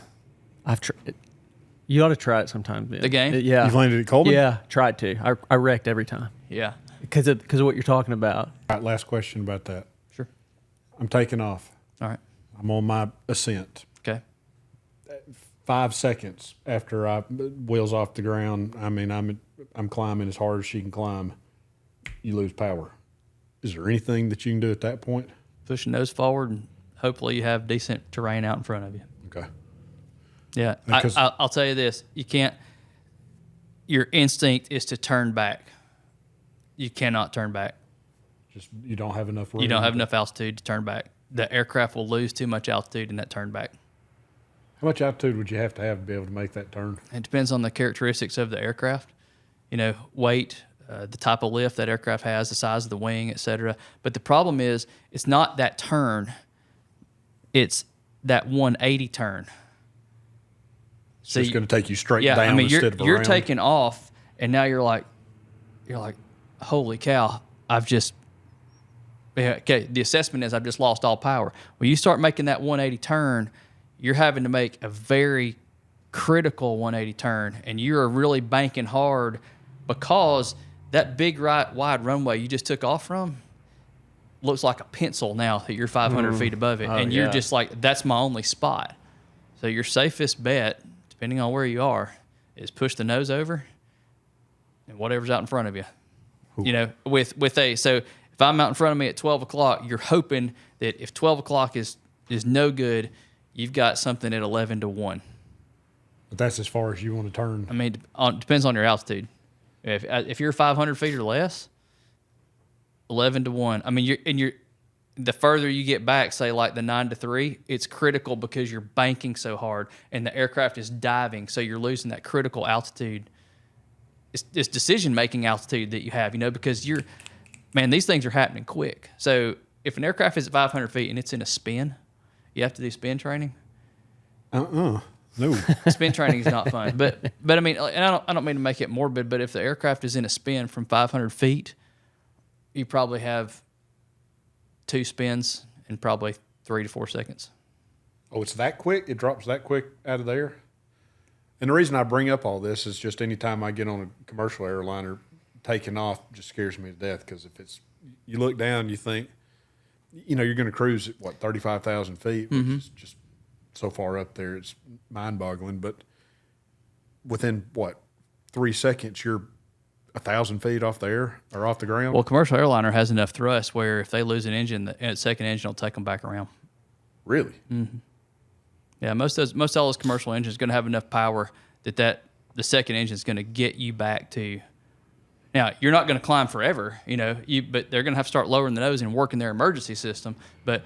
You ought to try it sometime. Ben. The game? Yeah. You've landed at Cullman? Yeah, tried to. I wrecked every time. Yeah. Because of what you're talking about. All right, last question about that. Sure. I'm taking off. All right. I'm on my ascent. Okay. 5 seconds after I wheels off the ground, I mean, I'm climbing as hard as she can climb. You lose power. Is there anything that you can do at that point? Push your nose forward, and hopefully you have decent terrain out in front of you. Okay. Yeah. Because- I'll tell you this. You can't – your instinct is to turn back. You cannot turn back. Just you don't have enough room. You don't have enough altitude to turn back. The aircraft will lose too much altitude in that turn back. How much altitude would you have to be able to make that turn? It depends on the characteristics of the aircraft. Weight, the type of lift that aircraft has, the size of the wing, et cetera. But the problem is it's not that turn. It's that 180 turn. So it's going to take you straight Yeah, down I mean, instead of you're around. taking off, and now you're like, holy cow! Okay. The assessment is I've just lost all power. When you start making that 180 turn, you're having to make a very critical 180 turn, and you're really banking hard because that big wide runway you just took off from looks like a pencil now that you're 500 feet above it, and you're just like, that's my only spot. So your safest bet, depending on where you are, is push the nose over and whatever's out in front of you. So if I'm out in front of me at 12 o'clock, you're hoping that if 12 o'clock is no good, you've got something at 11 to 1. But that's as far as you want to turn. I mean, depends on your altitude. If you're 500 feet or less, 11 to 1. I mean, the further you get back, say like the 9 to 3, it's critical because you're banking so hard and the aircraft is diving, so you're losing that critical altitude. It's decision-making altitude that you have, because these things are happening quick. So if an aircraft is at 500 feet and it's in a spin, you have to do spin training. No. Spin training is not fun. But I mean, and I don't mean to make it morbid, but if the aircraft is in a spin from 500 feet, you probably have 2 spins in probably 3 to 4 seconds. Oh, it's that quick? It drops that quick out of there? And the reason I bring up all this is just anytime I get on a commercial airliner, taking off just scares me to death, because if you look down, you think, you're going to cruise at, 35,000 feet, which is just so far up there, it's mind-boggling. But within, 3 seconds, you're 1,000 feet off the air or off the ground? Well, commercial airliner has enough thrust where if they lose an engine, the second engine will take them back around. Really? Mm-hmm. Yeah, most all those commercial engines are going to have enough power that the second engine is going to get you back to. Now, you're not going to climb forever, but they're going to have to start lowering the nose and working their emergency system. But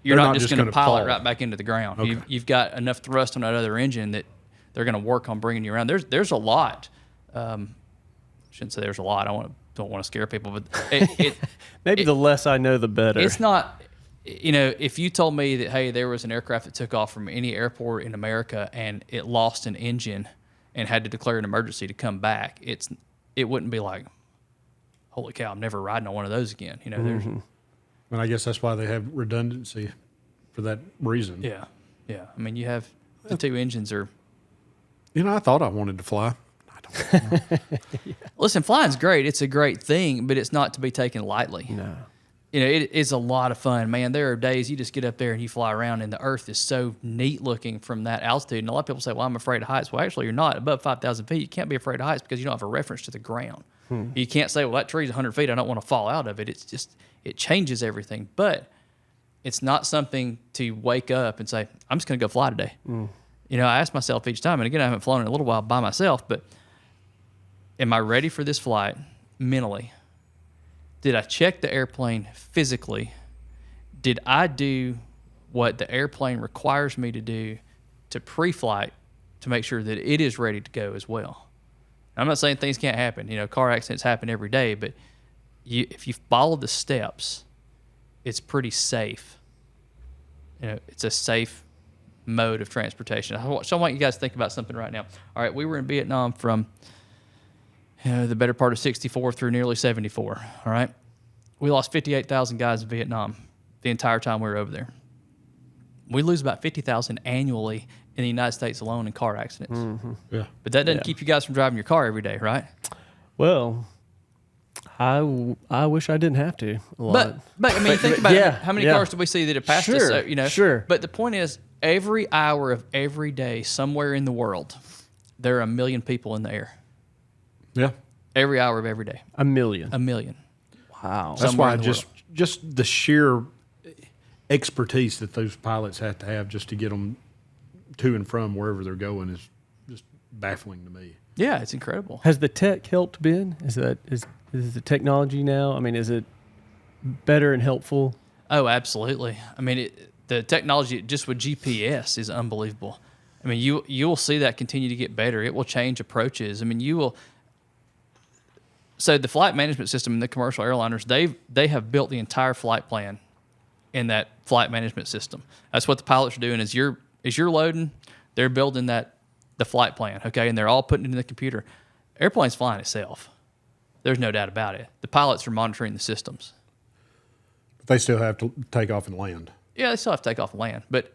you're not just going to pilot fall right back into the ground. Okay. You've got enough thrust on that other engine that they're going to work on bringing you around. There's a lot. Shouldn't say there's a lot. Don't want to scare people, but Maybe the less I know, the better. It's not. If you told me that, hey, there was an aircraft that took off from any airport in America and it lost an engine and had to declare an emergency to come back, it wouldn't be like, holy cow, I'm never riding on one of those again. There's And I guess that's why they have redundancy for that reason. yeah. I mean, you have the 2 engines are. I thought I wanted to fly. I don't. Listen, flying's great. It's a great thing, but it's not to be taken lightly. No. It is a lot of fun, man. There are days you just get up there and you fly around, and the earth is so neat looking from that altitude. And a lot of people say, well, I'm afraid of heights. Well, actually, you're not. Above 5,000 feet, you can't be afraid of heights because you don't have a reference to the ground. You can't say, well, that tree's 100 feet. I don't want to fall out of it. It's just, it changes everything. But it's not something to wake up and say, I'm just going to go fly today. I ask myself each time, and again, I haven't flown in a little while by myself, but am I ready for this flight mentally? Did I check the airplane physically? Did I do what the airplane requires me to do to pre-flight to make sure that it is ready to go as well? I'm not saying things can't happen. Car accidents happen every day, but if you follow the steps, it's pretty safe. It's a safe mode of transportation. So I want you guys to think about something right now. All right, we were in Vietnam from the better part of 64 through nearly 74. All right. We lost 58,000 guys in Vietnam the entire time we were over there. We lose about 50,000 annually in the United States alone in car accidents. Yeah. But that doesn't keep you guys from driving your car every day, right? Well, I wish I didn't have to a lot. But I mean, think about yeah, it. How many yeah. cars do we see that have passed Sure, us? sure. But the point is, every hour of every day, somewhere in the world, there are 1 million people in the air. Yeah. Every hour of every day, 1 million. 1 million. Wow. That's Somewhere why in the just the sheer expertise that those pilots have to have just to get them to and from wherever they're going is just baffling to me. Yeah, it's incredible. Has the tech helped, Ben? Is the technology now? I mean, is it better and helpful? Oh, absolutely. I mean, the technology just with GPS is unbelievable. I mean, you'll see that continue to get better. It will change approaches. I mean, you will. So the flight management system in the commercial airliners, they have built the entire flight plan in that flight management system. That's what the pilots are doing. As you're loading, they're building the flight plan, okay, and they're all putting it in the computer. Airplane's flying itself. There's no doubt about it. The pilots are monitoring the systems. But they still have to take off and land. Yeah, they still have to take off and land. But,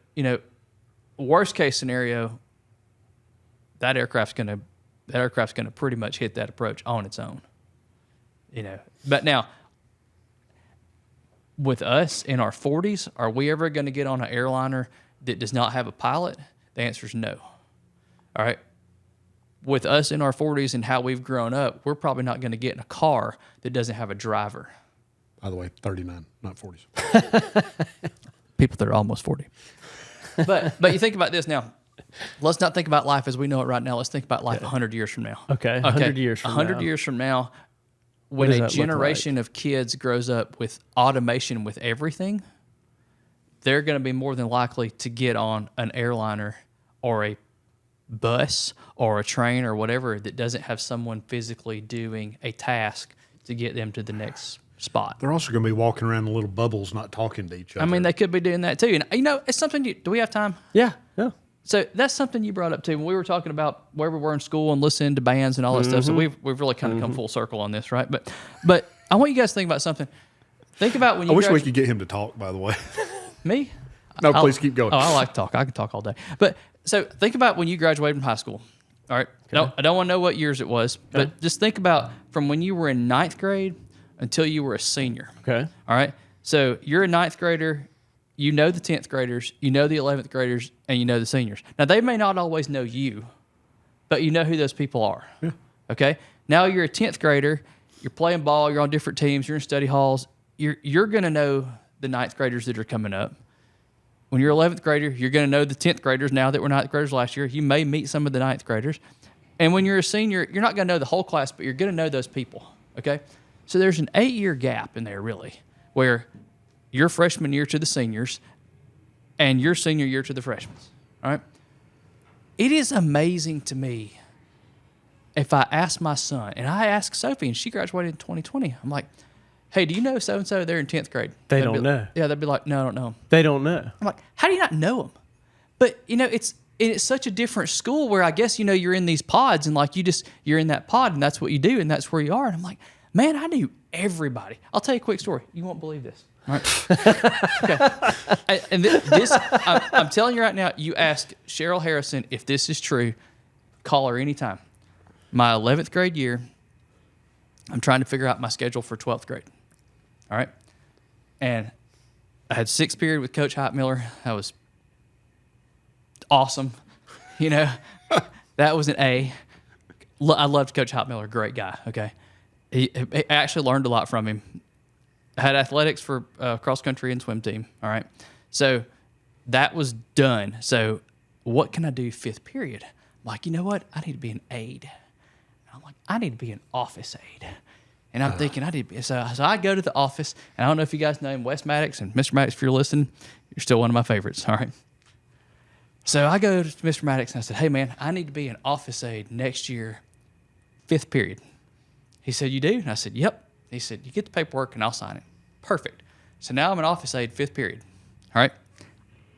worst case scenario, that aircraft's gonna pretty much hit that approach on its own. But now, with us in our 40s, are we ever going to get on an airliner that does not have a pilot? The answer is no. All right. With us in our 40s and how we've grown up, we're probably not going to get in a car that doesn't have a driver. By the way, 39, not 40s. People that are almost 40. But you think about this now. Let's not think about life as we know it right now. Let's think about life 100 years from now. Okay, 100 years from now. 100 years from now, when a generation of kids grows up with automation with everything, they're going to be more than likely to get on an airliner or a bus or a train or whatever that doesn't have someone physically doing a task to get them to the next spot. They're also going to be walking around in little bubbles, not talking to each other. I mean, they could be doing that too. And, it's something, do we have time? Yeah. So that's something you brought up too when we were talking about where we were in school and listening to bands and all that stuff. So we've really kind of come full circle on this, right? But I want you guys to think about something. Think about when you. I wish we could get him to talk. By the way, me? No, please keep going. Oh, I like to talk. I can talk all day. But so think about when you graduated from high school. All right. Okay. No, I don't want to know what years it was, but just think about from when you were in 9th grade until you were a senior. Okay. All right. So you're a 9th grader. You know the 10th graders, you know the 11th graders, and you know the seniors. Now, they may not always know you, but you know who those people are. Yeah. Okay? Now you're a 10th grader, you're playing ball, you're on different teams, you're in study halls. You're going to know the 9th graders that are coming up. When you're 11th grader, you're going to know the 10th graders now that were 9th graders last year. You may meet some of the 9th graders. And when you're a senior, you're not going to know the whole class, but you're going to know those people. Okay? So there's an 8-year gap in there, really, where your freshman year to the seniors, and your senior year to the freshmen. All right? It is amazing to me if I ask my son, and I asked Sophie, and she graduated in 2020. I'm like, hey, do you know so-and-so? They're in 10th grade. They don't know. Yeah, they'd be like, no, I don't know them. They don't know. I'm like, how do you not know them? But, it's such a different school where I guess, you're in these pods, and like you're in that pod, and that's what you do, and that's where you are. And I'm like, man, I knew everybody. I'll tell you a quick story. You won't believe this. All right. Okay. And I'm telling you right now, you ask Cheryl Harrison if this is true, call her anytime. My 11th grade year, I'm trying to figure out my schedule for 12th grade. All right. And I had 6th period with Coach Miller. That was awesome. That was an A. I loved Coach Miller, great guy. Okay. I actually learned a lot from him. I had athletics for cross country and swim team. All right. So that was done. So what can I do 5th period? I'm like, you know what? I need to be an aide. And I'm like, I need to be an office aide. And I'm thinking I need to be. So I go to the office, and I don't know if you guys know him, Wes Maddox. And Mr. Maddox, if you're listening, you're still one of my favorites. All right. So I go to Mr. Maddox, and I said, hey, man, I need to be an office aide next year, 5th period. He said, you do? And I said, yep. He said, you get the paperwork and I'll sign it. Perfect. So now I'm an office aide, 5th period. All right?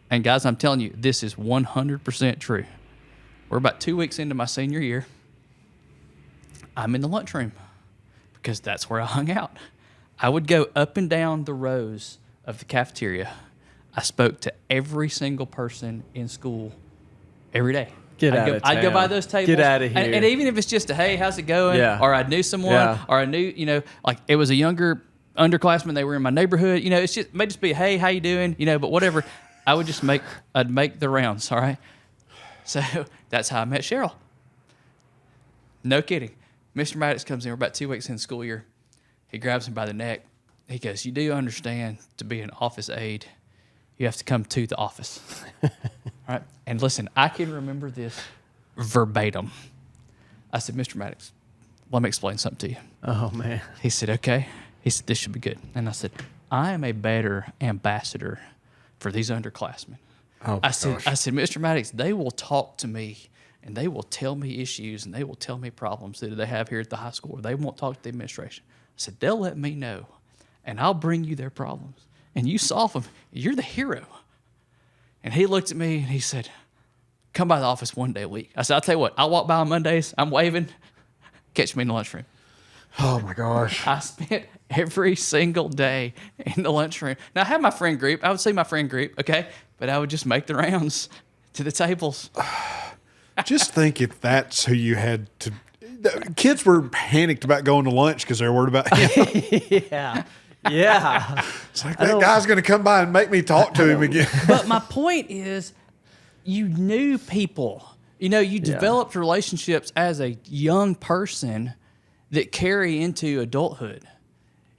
And guys, I'm telling you, this is 100% true. We're about 2 weeks into my senior year. I'm in the lunchroom because that's where I hung out. I would go up and down the rows of the cafeteria. I spoke to every single person in school every day. I'd go by those tables. Get out of here. And even if it's just a, hey, how's it going? Yeah. Or I knew someone, Yeah. or I knew, like it was a younger underclassmen, they were in my neighborhood, it may just be, hey, how you doing, but whatever. I'd make the rounds, all right? So that's how I met Cheryl. No kidding. Mr. Maddox comes in, we're about 2 weeks in the school year. He grabs me by the neck. He goes, you do understand, to be an office aide, you have to come to the office. All right? And listen, I can remember this verbatim. I said, Mr. Maddox, let me explain something to you. Oh, man. He said, okay. He said, this should be good. And I said, I am a better ambassador for these underclassmen. Oh, I said, Mr. Maddox, they will talk to me and they will tell me issues and they will tell me problems that they have here at the high school, or they won't talk to the administration. I said, they'll let me know and I'll bring you their problems and you solve them. You're the hero. And he looked at me and he said, come by the office one day a week. I said, I'll tell you what, I'll walk by on Mondays. I'm waving. Catch me in the lunchroom. Oh my gosh. I spent every single day in the lunchroom. Now, I had my friend group. I would see my friend group, okay? But I would just make the rounds to the tables. Just think if that's who you had to. Kids were panicked about going to lunch because they were worried about him. Yeah. Yeah. It's like, that guy's going to come by and make me talk to him again. But my point is, you knew people. You developed relationships as a young person that carry into adulthood.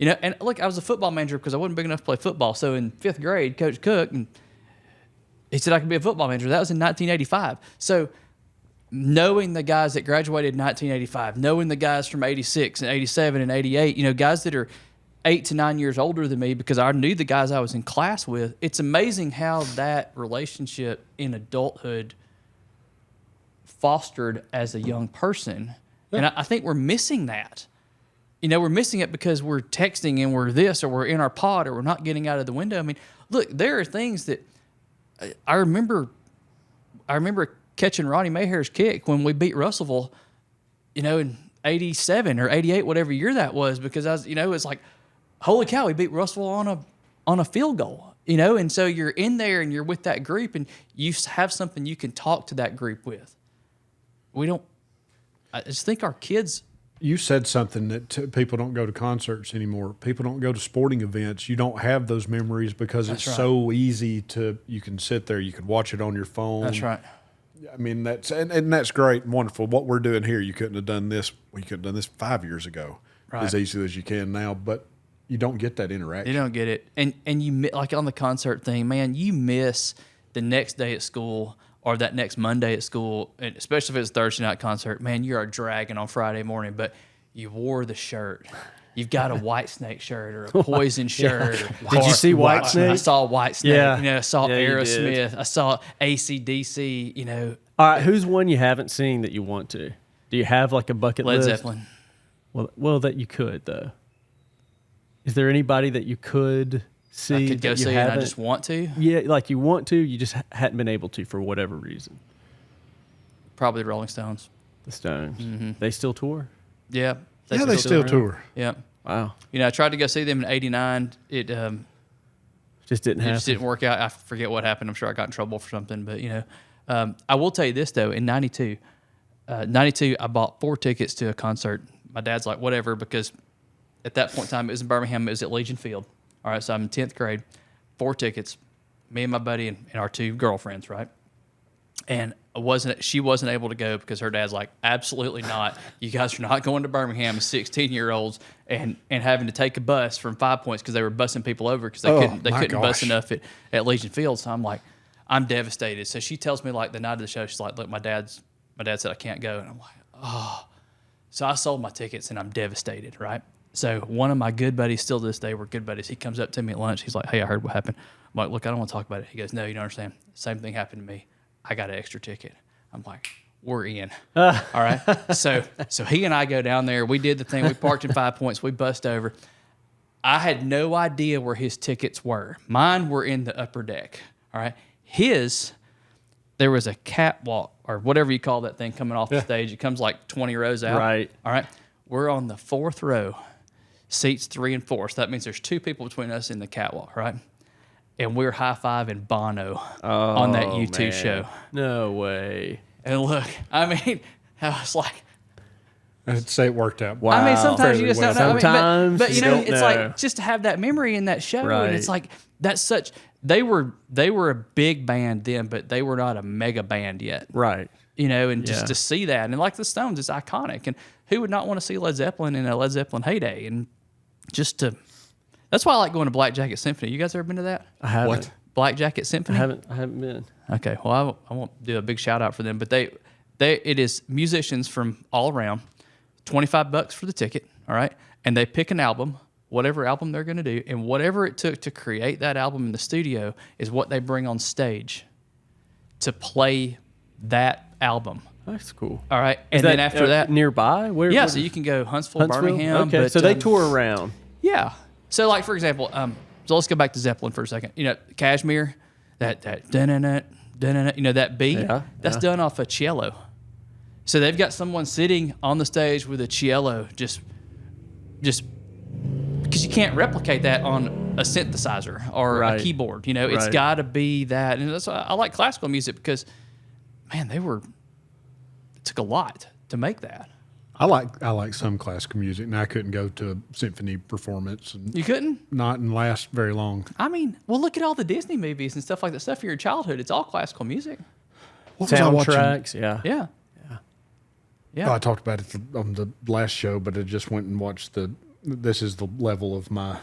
And look, I was a football manager because I wasn't big enough to play football. So in 5th grade, Coach Cook, and he said I could be a football manager. That was in 1985. So knowing the guys that graduated in 1985, knowing the guys from 86 and 87 and 88, guys that are 8 to 9 years older than me because I knew the guys I was in class with, it's amazing how that relationship in adulthood fostered as a young person. And I think we're missing that. We're missing it because we're texting and we're this, or we're in our pod, or we're not getting out of the window. I mean, look, there are things that I remember catching Ronnie Maher's kick when we beat Russellville, in 87 or 88, whatever year that was, because it's like, holy cow, we beat Russellville on a field goal, and so you're in there and you're with that group and you have something you can talk to that group with. I just think our kids. You said something that people don't go to concerts anymore. People don't go to sporting events. You don't have those memories because it's so easy to. You can sit there. You can watch it on your phone. That's right. I mean, and that's great and wonderful. What we're doing here, you couldn't have done this. We could have done this 5 years ago, as easily as you can now. But you don't get that interaction. You don't get it, and you like on the concert thing, man. You miss the next day at school. Or that next Monday at school, and especially if it's a Thursday night concert, man, you are dragging on Friday morning, but you wore the shirt. You've got a Whitesnake shirt or a Poison shirt. Or Did you see Whitesnake? I saw Whitesnake. Yeah. I saw Yeah, you Aerosmith. I saw AC/DC. All right, who's one you haven't seen that you want to? Do you have like a bucket Led list? Zeppelin. Well, that you could though. Is there anybody that you could see? I could go that you see, and I haven't? just want to. Yeah, like you want to, you just hadn't been able to for whatever reason. Probably the Rolling Stones. The Stones. Mm-hmm. They still tour? Yeah. They still tour. Yeah. Wow. I tried to go see them in '89. It Just didn't happen. just didn't work out. I forget what happened. I'm sure I got in trouble for something. But, I will tell you this, though. In 92, I bought 4 tickets to a concert. My dad's like, whatever, because at that point in time, it was in Birmingham. It was at Legion Field. All right, so I'm in 10th grade. 4 tickets. Me and my buddy and our 2 girlfriends, right? And she wasn't able to go because her dad's like, absolutely not. You guys are not going to Birmingham as 16-year-olds and having to take a bus from 5 Points because they were bussing people over because they couldn't bus enough at Legion Field. So I'm like, I'm devastated. So she tells me like the night of the show, she's like, look, my dad said I can't go. And I'm like, oh. So I sold my tickets and I'm devastated, right? So one of my good buddies, still to this day, we're good buddies. He comes up to me at lunch. He's like, hey, I heard what happened. I'm like, look, I don't want to talk about it. He goes, no, you don't understand. Same thing happened to me. I got an extra ticket. I'm like, we're in. All right. So he and I go down there. We did the thing. We parked in 5 Points. We bussed over. I had no idea where his tickets were. Mine were in the upper deck. All right. There was a catwalk or whatever you call that thing coming off the stage. It comes like 20 rows out. Right. All right. We're on the 4th row, seats 3 and 4. So that means there's 2 people between us in the catwalk, right? And we're high-fiving Bono on that U2 man. show. No way. And look, I mean, I was like, I'd say it worked out. Wow. I mean, sometimes you just don't know. Sometimes but you you know, don't it's know. like just to have that memory in that show, Right. and it's like that's such. They were a big band then, but they were not a mega band yet. Right. You know, and just Yeah. to see that, and like the Stones, it's iconic. And who would not want to see Led Zeppelin in a Led Zeppelin heyday? And just to, that's why I like going to Black Jacket Symphony. You guys ever been to that? I haven't. What? Black Jacket Symphony? I haven't been. Okay, well, I won't do a big shout out for them, but it is musicians from all around, $25 for the ticket, all right, and they pick an album, whatever album they're going to do, and whatever it took to create that album in the studio is what they bring on stage to play that album, That's cool. all right, Is and then after that, nearby? Where? yeah, where- so you can go Huntsville, Birmingham. Okay, but, so they tour around. yeah. So like for example, so let's go back to Zeppelin for a second. You know, Kashmir, that dun-dun-dun, you know that beat, Yeah, that's yeah. done off a cello. So they've got someone sitting on the stage with a cello, just because you can't replicate that on a synthesizer or Right. a keyboard. You know, it's Right. got to be that, and that's why I like classical music because, man, it took a lot to make that. I like some classical music. Now I couldn't go to a symphony performance and You couldn't? not and last very long. I mean, well, look at all the Disney movies and stuff like that. Stuff from your childhood. It's all classical music. What was I watching? Soundtracks. Yeah. Yeah. Yeah. Oh, I talked about it on the last show, but I just went and watched this is the level of my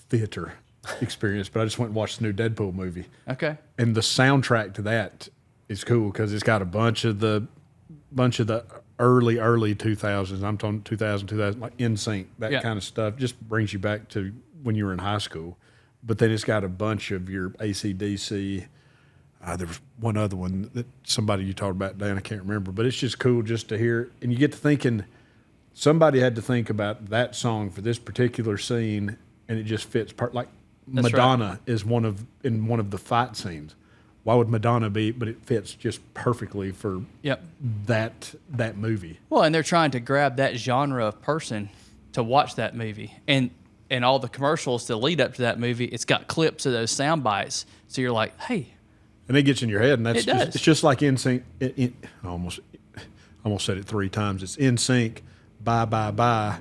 theater experience, but I just went and watched the new Deadpool movie. Okay. And the soundtrack to that is cool because it's got a bunch of the early 2000s. I'm talking 2000, like NSYNC, that Yeah. kind of stuff. Just brings you back to when you were in high school. But then it's got a bunch of your AC/DC. There was one other one that somebody you talked about, Dan, I can't remember. But it's just cool just to hear. And you get to thinking, somebody had to think about that song for this particular scene, and it just fits. Like That's Madonna is in one of the fight scenes. Why would Madonna be? But it fits just perfectly for Yep. that movie. Well, and they're trying to grab that genre of person to watch that movie, and all the commercials to lead up to that movie. It's got clips of those sound bites, so you're like, hey, And it gets in your head, and that's It does. it's just like NSYNC. I almost said it 3 times. It's NSYNC. Bye Bye Bye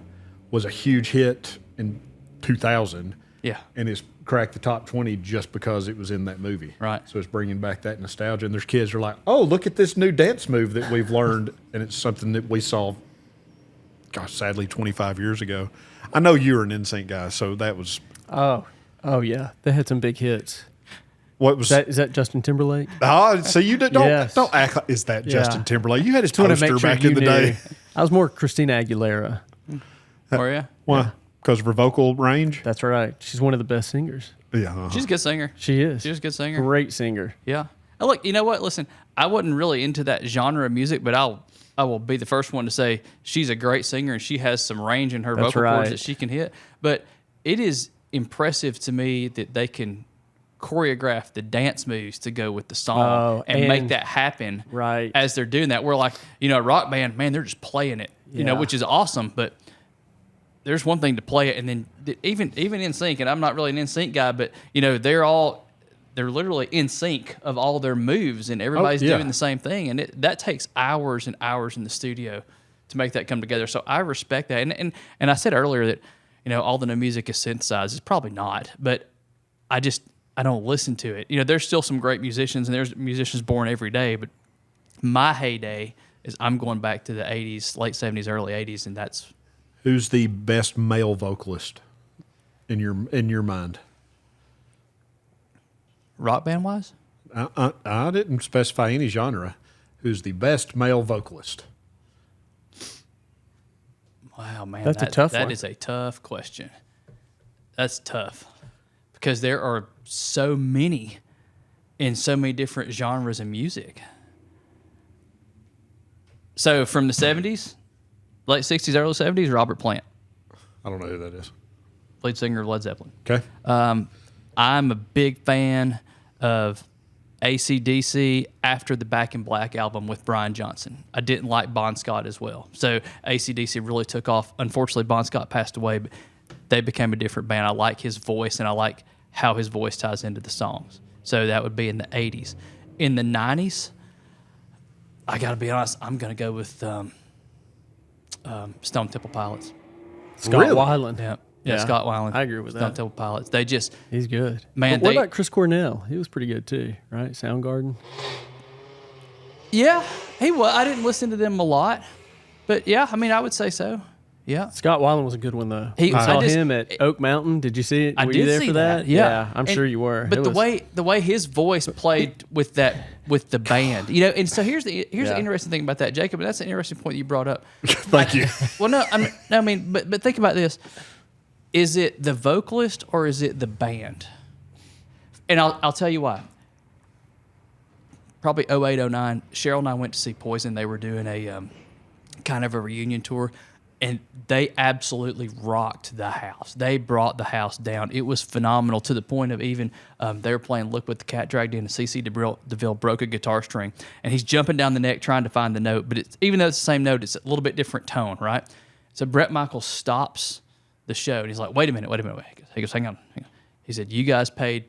was a huge hit in 2000. yeah, And it's cracked the top 20 just because it was in that movie. Right. So it's bringing back that nostalgia. And there's kids who are like, oh, look at this new dance move that we've learned. And it's something that we saw, gosh, sadly, 25 years ago. I know you were an NSYNC guy, so that was Oh yeah. They had some big hits. what was. Is that Justin Timberlake? Oh, so you don't Yes. don't act like is that Yeah. Justin Timberlake? You had his Just wanna poster make sure back you in the knew. day. I was more Christina Aguilera. or yeah, Why? Because of her vocal range? That's right. She's one of the best singers. Yeah. uh-huh. she's a good singer. She is. She's a good singer. Great singer. Yeah. Oh, look, you know what? Listen, I wasn't really into that genre of music, but I will be the first one to say she's a great singer and she has some range in her That's vocal cords right. that she can hit. But it is impressive to me that they can choreograph the dance moves to go with the song Oh, and make and- that happen Right. as they're doing that. We're like, you know, a rock band, man, they're just playing it, you know, Yeah. which is awesome. But there's one thing to play it, and then even in sync, and I'm not really an in sync guy, but you know, they're literally in sync of all their moves, and everybody's yeah. doing the same thing, and that takes hours and hours in the studio to make that come together. So I respect that, and I said earlier that you know all the new music is synthesized. It's probably not, but I don't listen to it. You know, there's still some great musicians, and there's musicians born every day, but my heyday is I'm going back to the 80s, late 70s, early 80s, and that's Who's the best male vocalist in your mind? rock band wise. I didn't specify any genre. Who's the best male vocalist? Wow, man, That's a tough That one. is a tough question. That's tough because there are so many in so many different genres of music. So from the 70s, late 60s, early 70s, Robert Plant, I don't know who that is. lead singer of Led Zeppelin. Okay. I'm a big fan of AC/DC after the Back in Black album with Brian Johnson. I didn't like Bon Scott as well. So AC/DC really took off. Unfortunately, Bon Scott passed away, but they became a different band. I like his voice, and I like how his voice ties into the songs. So that would be in the 80s. In the 90s, I got to be honest, I'm going to go with Stone Temple Pilots. Scott Really? Weiland. Yeah, Scott Weiland. I agree with Stone that. Temple Pilots. They just, He's good. Man, But what they- about Chris Cornell? He was pretty good too, right? Soundgarden. yeah, he was. I didn't listen to them a lot, but yeah, I mean, I would say so. Yeah. Scott Weiland was a good one though. He- I saw I just- him at Oak Mountain. Did you see it? I Were did you there see for that? Yeah, I'm sure you were. But It the was- way his voice played with the band, and so here's the Yeah. interesting thing about that, Jacob, and that's an interesting point you brought up. Thank you. Well, no, I mean, but think about this: is it the vocalist or is it the band? And I'll tell you why. Probably 08, 09, Cheryl and I went to see Poison. They were doing a kind of a reunion tour, and they absolutely rocked the house. They brought the house down. It was phenomenal to the point of even they were playing "Look What the Cat Dragged In," and CC DeVille broke a guitar string, and he's jumping down the neck trying to find the note. But even though it's the same note, it's a little bit different tone, right? So Brett Michaels stops the show, and he's like, "Wait a minute." He goes, "Hang on." He said, "You guys paid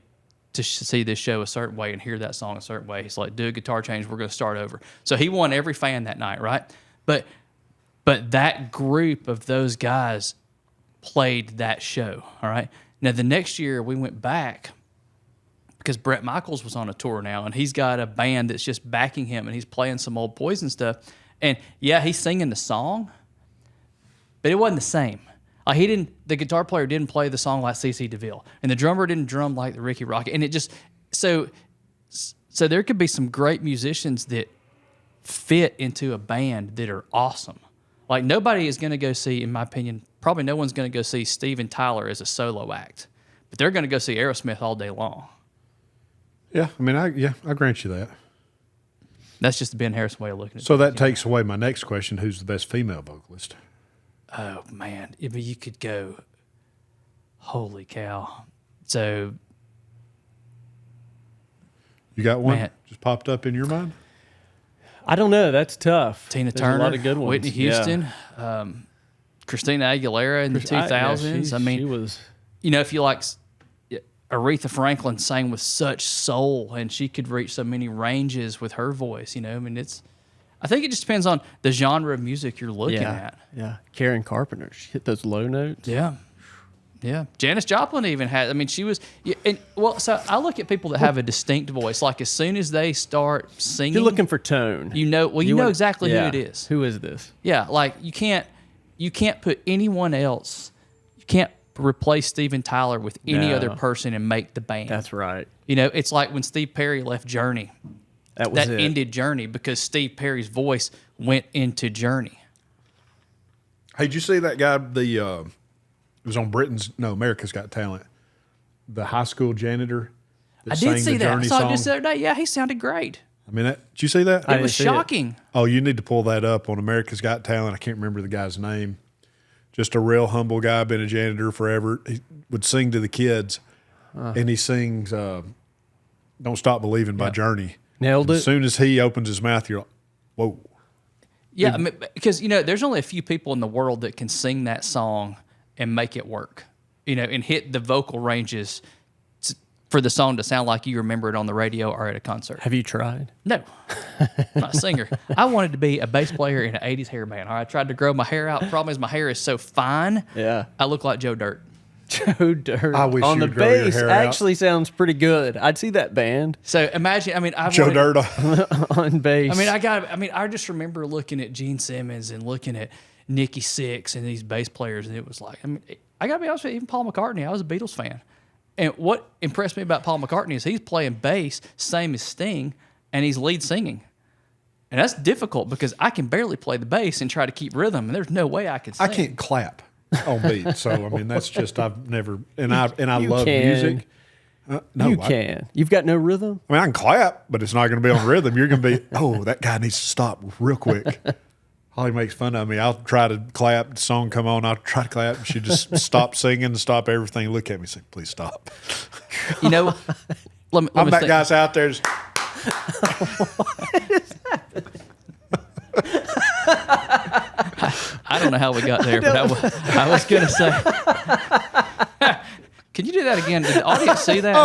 to see this show a certain way and hear that song a certain way." He's like, "Do a guitar change. We're going to start over." So he won every fan that night, right? But that group of those guys played that show, all right? Now, the next year we went back because Brett Michaels was on a tour now, and he's got a band that's just backing him, and he's playing some old Poison stuff. And, yeah, he's singing the song, but it wasn't the same. Like the guitar player didn't play the song like CC DeVille, and the drummer didn't drum like the Ricky Rocket. And it just, so there could be some great musicians that fit into a band that are awesome. Like, nobody is going to go see, in my opinion, probably no one's going to go see Steven Tyler as a solo act, but they're going to go see Aerosmith all day long. Yeah, I mean, I grant you that. That's just the Ben Harrison way of looking at it. So that takes away my next question: who's the best female vocalist? Oh, man. I mean, you could go, holy cow. So, You got one Man. just popped up in your mind? I don't know. That's tough. Tina There's Turner, a lot of good ones. Whitney Houston, Christina Aguilera in the 2000s. I mean, she was. if you like, Aretha Franklin sang with such soul, and she could reach so many ranges with her voice. I mean, I think it just depends on the genre of music you're looking at. Yeah. Karen Carpenter. She hit those low notes. Yeah. Yeah. Janis Joplin even had, I mean, she was, so I look at people that have a distinct voice. Like, as soon as they start singing, You're looking for tone. you know exactly who it is. Who is this? Yeah. Like, you can't put anyone else, you can't replace Steven Tyler with any No. other person and make the band. That's right. It's like when Steve Perry left Journey. That was That it. ended Journey because Steve Perry's voice went into Journey. Hey, did you see that guy? It was on America's Got Talent. The high school janitor. That I did sang see the that. I Journey saw it song. just the other day. Yeah, he sounded great. I mean, did you see that? I It didn't was see it. shocking. Oh, you need to pull that up on America's Got Talent. I can't remember the guy's name. Just a real humble guy, been a janitor forever. He would sing to the kids, and he sings "Don't Stop Believing" by Journey. Nailed As it. soon as he opens his mouth, you're like, whoa. Yeah, I mean, because there's only a few people in the world that can sing that song and make it work. And hit the vocal ranges for the song to sound like you remember it on the radio or at a concert. Have you tried? No, I'm not a singer. I wanted to be a bass player in an 80s hair band. All right, I tried to grow my hair out. Problem is my hair is so fine. Yeah. I look like Joe Dirt. Joe Dirt. I wish on you the would grow your bass hair out. actually sounds pretty good. I'd see that band So imagine, Joe Dirt. on bass. I just remember looking at Gene Simmons and looking at Nikki Sixx and these bass players, and it was like, I gotta be honest with you, even Paul McCartney, I was a Beatles fan. And what impressed me about Paul McCartney is he's playing bass, same as Sting, and he's lead singing. And that's difficult because I can barely play the bass and try to keep rhythm, and there's no way I can sing. I can't clap on beat. So, I mean, that's just, I've never, and I You love can. music. No, you can. You've got no rhythm. I mean, I can clap, but it's not going to be on rhythm. You're going to be, oh, that guy needs to stop real quick. Holly makes fun of me. I'll try to clap. The song come on. I'll try to clap. She just stop singing, stop everything. Look at me, say, please stop. Let me I'm that think. guy's out there. Just, I don't know how we got there, but I was going to say. Can you do that again? Did the audience see that?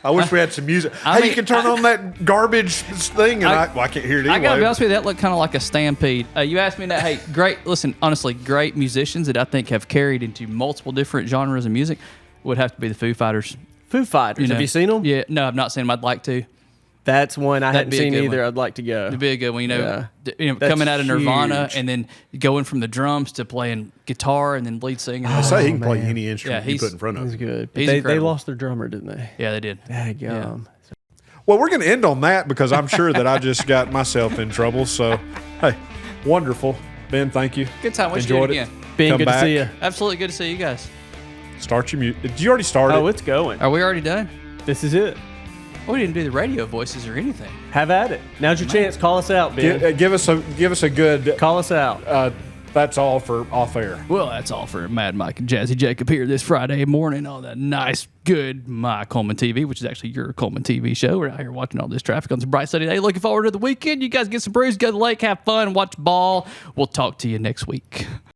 I wish we had some music. You can turn on that garbage thing, and I can't hear it anyway. I got to be honest with you, that looked kind of like a stampede. You asked me that. Hey, great. Listen, honestly, great musicians that I think have carried into multiple different genres of music would have to be the Foo Fighters. Foo Fighters. Have you seen them? Yeah. No, I've not seen them. I'd like to. That's one I hadn't be a seen good either. one. I'd like to go. It'd be a good one, That's coming out of Nirvana huge. and then going from the drums to playing guitar and then lead singing. I say he can play man. any instrument you put in front of He's him. good. But He's they incredible. lost their drummer, didn't they? Yeah, they did. Daggum. Well, we're going to end on that because I'm sure that I just got myself in trouble. So, hey, wonderful. Ben, thank you. Good time. We should do Enjoyed it again. Ben, Come good back. to see you. Absolutely good to see you guys. Start your music. Did you already start Oh, it? it's going. Are we already done? This is it. We didn't do the radio voices or anything. Have at it. Now's your chance. Call us out, Ben. Give us a good. Call us out. That's all for off air. Well, that's all for Mad Mike and Jazzy Jacob here this Friday morning on that nice, good My Cullman TV, which is actually your Cullman TV show. We're out here watching all this traffic on this bright sunny day. Looking forward to the weekend. You guys get some brews, go to the lake, have fun, watch ball. We'll talk to you next week.